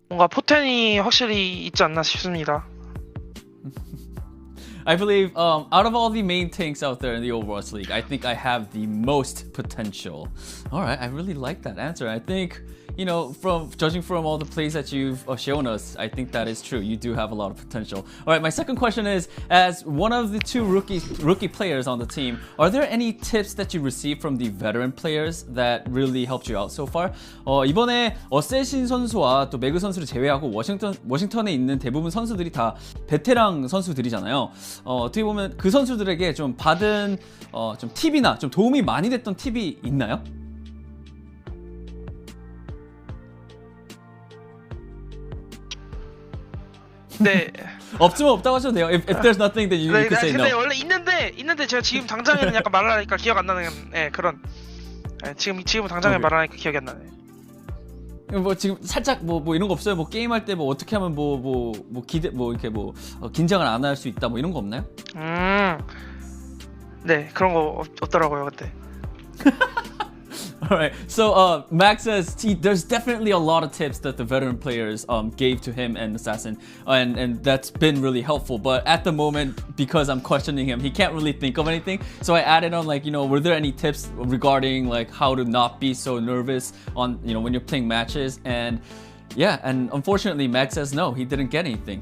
뭔가 포텐이 확실히 있지 않나 싶습니다. I believe out of all the main tanks out there in the Overwatch League, I think I have the most potential. All right, I really like that answer. I think, you know, from judging from all the plays that you've shown us, I think that is true. You do have a lot of potential. All right, my second question is, as one of the two rookie players on the team, are there any tips that you received from the veteran players that really helped you out so far? 이번에 어쌔신 선수와 또 매그 선수를 제외하고 워싱턴에 있는 대부분 선수들이 다 베테랑 선수들이잖아요. 어떻게 보면 그 선수들에게 좀 받은 좀 팁이나 좀 도움이 많이 됐던 팁이 있나요? 네. 없으면 없다고 하셔도 돼요. If there's nothing that you could say no. 근데 원래 있는데 제가 지금 당장에는 약간 말하니까 기억 안 나는 그런. 지금 당장에 말하니까 기억이 안 나네. 뭐 지금 살짝 뭐 이런 거 없어요? 뭐 게임할 때 뭐 어떻게 하면 기대 이렇게 긴장을 안 할 수 있다 뭐 이런 거 없나요? 네, 그런 거 없더라고요 그때. All right. So Max says there's definitely a lot of tips that the veteran players gave to him and Assassin, and that's been really helpful. But at the moment, because I'm questioning him, he can't really think of anything. So I added on, like, you know, were there any tips regarding like how to not be so nervous on, you know, when you're playing matches? And yeah, and unfortunately, Max says no, he didn't get anything.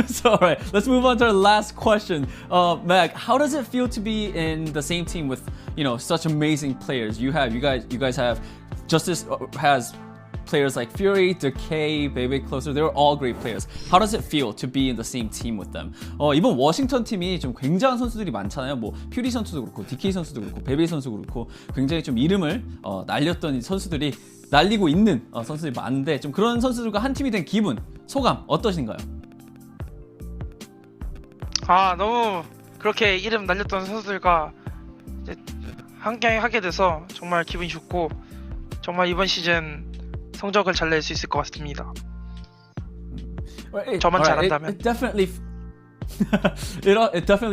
So all right, let's move on to our last question. Mag, how does it feel to be in the same team with, you know, such amazing players? You guys have Justice has players like Fury, Decay, Baby Closer. They're all great players. How does it feel to be in the same team with them? 이번 워싱턴 팀이 좀 굉장한 선수들이 많잖아요. 뭐 퓨리 선수도 그렇고, DK 선수도 그렇고, 베이비 선수도 그렇고, 굉장히 좀 이름을 날렸던 선수들이 날리고 있는 선수들이 많은데, 좀 그런 선수들과 한 팀이 된 기분, 소감 어떠신가요? 너무 그렇게 이름 날렸던 선수들과 이제 함께 하게 돼서 정말 기분이 좋고, 정말 이번 시즌 성적을 잘 낼 수 있을 것 같습니다. 저만 잘한다면. It definitely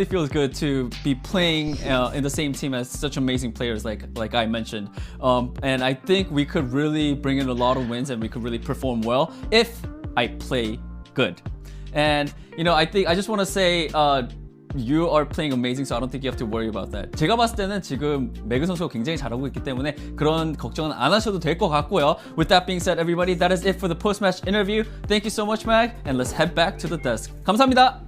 feels good to be playing in the same team as such amazing players like I mentioned. And I think we could really bring in a lot of wins and we could really perform well if I play good. And you know, I just want to say you are playing amazing, so I don't think you have to worry about that. 제가 봤을 때는 지금 매그 선수가 굉장히 잘하고 있기 때문에 그런 걱정은 안 하셔도 될 것 같고요. With that being said, everybody, that is it for the post-match interview. Thank you so much, Mag, and let's head back to the desk. 감사합니다.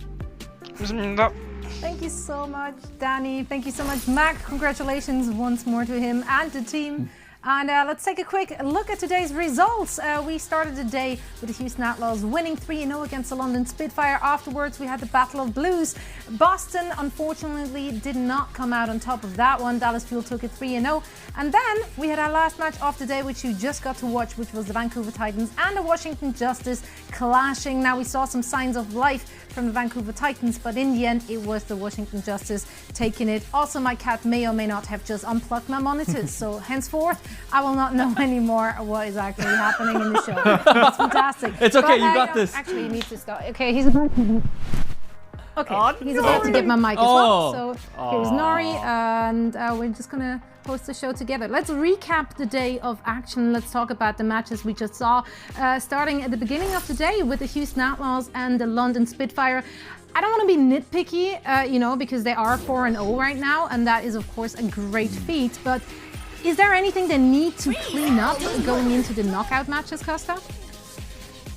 감사합니다. Thank you so much, Danny. Thank you so much, Mac. Congratulations once more to him and the team. And let's take a quick look at today's results. We started the day with the Houston Outlaws winning 3-0 against the London Spitfire. Afterwards, we had the Battle of Blues. Boston, unfortunately, did not come out on top of that one. Dallas Fuel took it 3-0. And then we had our last match of the day, which you just got to watch, which was the Vancouver Titans and the Washington Justice clashing. Now, we saw some signs of life from the Vancouver Titans, but in the end, it was the Washington Justice taking it. Also, my cat may or may not have just unplugged my monitors, so henceforth, I will not know anymore what is actually happening in the show. It's fantastic. It's okay, you got this. Actually, you need to stop. Okay, he's about to... Okay, he's about to get my mic as well. So here's Nori, and we're just gonna host the show together. Let's recap the day of action. Let's talk about the matches we just saw, starting at the beginning of the day with the Houston Outlaws and the London Spitfire. I don't want to be nitpicky, you know, because they are 4-0 right now, and that is, of course, a great feat. But is there anything they need to clean up going into the knockout matches, Costa?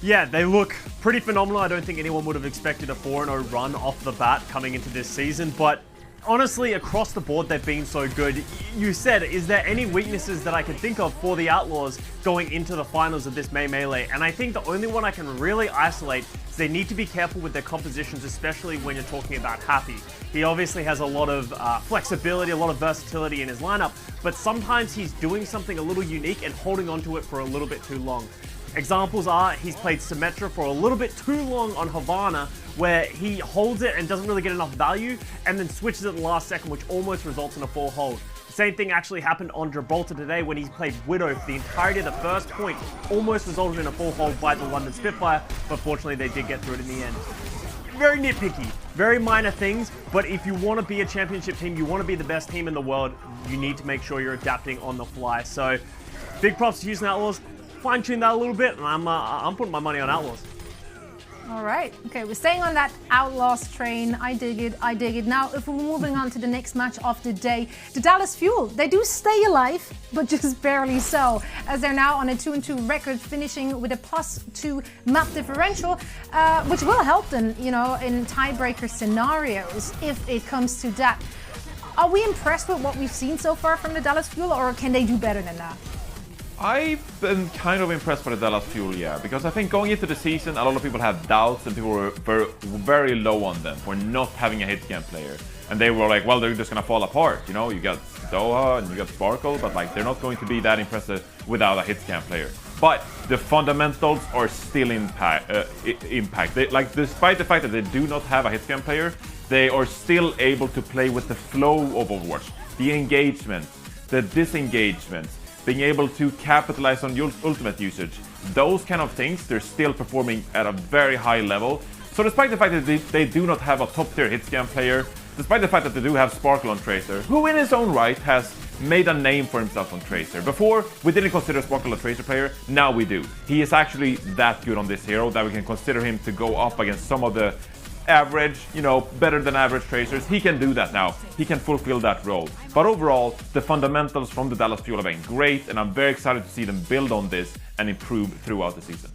Yeah, they look pretty phenomenal. I don't think anyone would have expected a 4-0 run off the bat coming into this season, but honestly, across the board, they've been so good. You said, is there any weaknesses that I can think of for the Outlaws going into the finals of this May Melee? And I think the only one I can really isolate is they need to be careful with their compositions, especially when you're talking about Happy. He obviously has a lot of flexibility, a lot of versatility in his lineup, but sometimes he's doing something a little unique and holding on to it for a little bit too long. Examples are he's played Symmetra for a little bit too long on Havana, where he holds it and doesn't really get enough value, and then switches at the last second, which almost results in a full hold. The same thing actually happened on Gibraltar today when he played Widow for the entirety of the first point, almost resulted in a full hold by the London Spitfire, but fortunately they did get through it in the end. Very nitpicky, very minor things, but if you want to be a championship team, you want to be the best team in the world, you need to make sure you're adapting on the fly. So, big props to Houston Outlaws. Fine-tune that a little bit, and I'm putting my money on Outlaws. All right. Okay, we're staying on that Outlaws train. I dig it. I dig it. Now, if we're moving on to the next match of the day, the Dallas Fuel. They do stay alive, but just barely so, as they're now on a 2-2 record, finishing with a +2 map differential, which will help them, you know, in tiebreaker scenarios if it comes to that. Are we impressed with what we've seen so far from the Dallas Fuel, or can they do better than that? I've been kind of impressed by the Dallas Fuel, yeah, because I think going into the season, a lot of people had doubts and people were very low on them for not having a hit scan player. And they were like, well, they're just going to fall apart, you know, you got Doha and you got Sparkle, but like they're not going to be that impressive without a hit scan player. But the fundamentals are still impact. Like, despite the fact that they do not have a hit scan player, they are still able to play with the flow of Overwatch, the engagement, the disengagement, being able to capitalize on your ultimate usage. Those kind of things, they're still performing at a very high level. So despite the fact that they do not have a top tier hit scan player, despite the fact that they do have Sparkle on Tracer, who in his own right has made a name for himself on Tracer. Before, we didn't consider Sparkle a Tracer player, now we do. He is actually that good on this hero that we can consider him to go up against some of the average, you know, better than average Tracers. He can do that now. He can fulfill that role. But overall, the fundamentals from the Dallas Fuel have been great, and I'm very excited to see them build on this and improve throughout the season.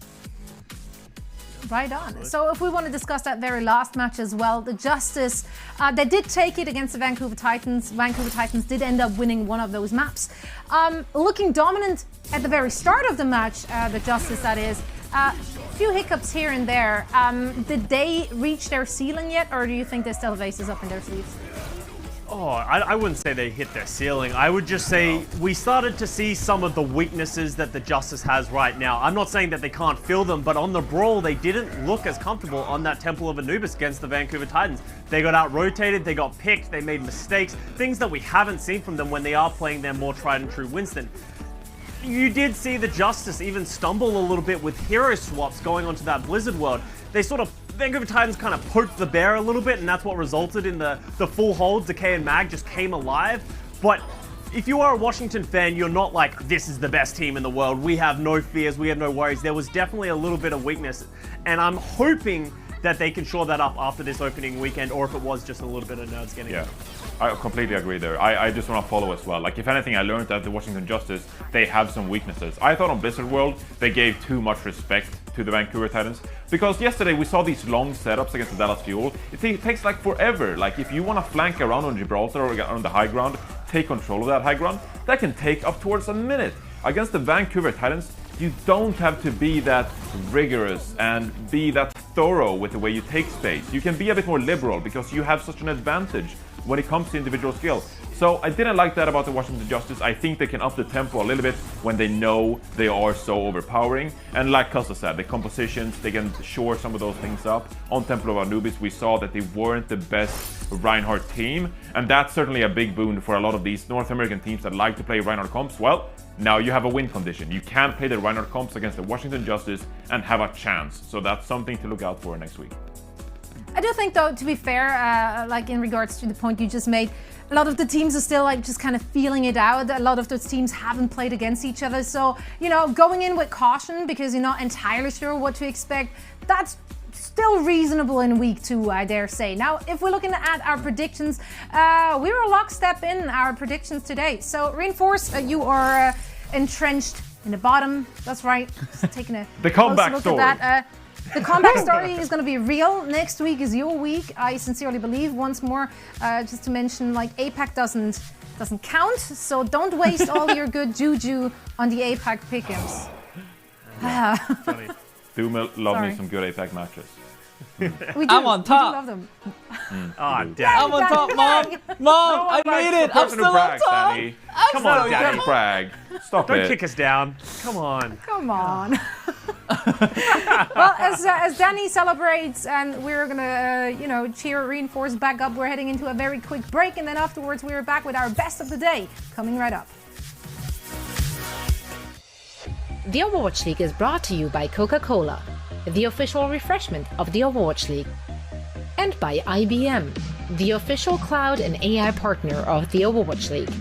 Right on. So if we want to discuss that very last match as well, the Justice, they did take it against the Vancouver Titans. Vancouver Titans did end up winning one of those maps. Looking dominant at the very start of the match, the Justice that is. Few hiccups here and there. Did they reach their ceiling yet, or do you think they still have aces up in their sleeves? Oh, I wouldn't say they hit their ceiling. I would just say we started to see some of the weaknesses that the Justice has right now. I'm not saying that they can't fill them, but on the Brawl, they didn't look as comfortable on that Temple of Anubis against the Vancouver Titans. They got out-rotated, they got picked, they made mistakes, things that we haven't seen from them when they are playing their more tried-and-true Winston. You did see the Justice even stumble a little bit with hero swaps going onto that Blizzard world. They sort of, Vancouver Titans kind of poked the bear a little bit, and that's what resulted in the full hold. Decay and Mag just came alive. But if you are a Washington fan, you're not like, this is the best team in the world. We have no fears, we have no worries. There was definitely a little bit of weakness, and I'm hoping that they can shore that up after this opening weekend, or if it was just a little bit of nerds getting it. I completely agree there. I just want to follow as well. Like, if anything, I learned that the Washington Justice, they have some weaknesses. I thought on Blizzard World, they gave too much respect to the Vancouver Titans. Because yesterday we saw these long setups against the Dallas Fuel. It takes like forever. Like, if you want to flank around on Gibraltar or on the high ground, take control of that high ground, that can take up towards a minute. Against the Vancouver Titans, you don't have to be that rigorous and be that thorough with the way you take space. You can be a bit more liberal because you have such an advantage when it comes to individual skill. So I didn't like that about the Washington Justice. I think they can up the tempo a little bit when they know they are so overpowering. And like Costa said, the compositions, they can shore some of those things up. On Temple of Anubis, we saw that they weren't the best Reinhardt team. And that's certainly a big boon for a lot of these North American teams that like to play Reinhardt comps. Well, now you have a win condition. You can play the Reinhardt comps against the Washington Justice and have a chance. So that's something to look out for next week. I do think, though, to be fair, like in regards to the point you just made, a lot of the teams are still like just kind of feeling it out. A lot of those teams haven't played against each other. So, you know, going in with caution because you're not entirely sure what to expect, that's still reasonable in week 2, I dare say. Now, if we're looking at our predictions, we were lockstep in our predictions today. So, Reinforce, you are entrenched in the bottom. That's right. Just taking a the comeback look story. At that. The comeback story is going to be real. Next week is your week, I sincerely believe. Once more, just to mention, like, APAC doesn't count, so don't waste all your good juju on the APAC pick'ems. Do love me some good APAC matches. We do. I'm on top. We do love them. Oh, damn. I'm on top, Mom. Mom, I made it. I'm still on top. Danny. Come on, Daddy. Don't brag. Stop Don't it. kick us down. Come on. Come on. Well, as Danny celebrates and we're gonna, cheer, reinforce back up, we're heading into a very quick break, and then afterwards we're back with our best of the day coming right up. The Overwatch League is brought to you by Coca-Cola, the official refreshment of the Overwatch League, and by IBM, the official cloud and AI partner of the Overwatch League.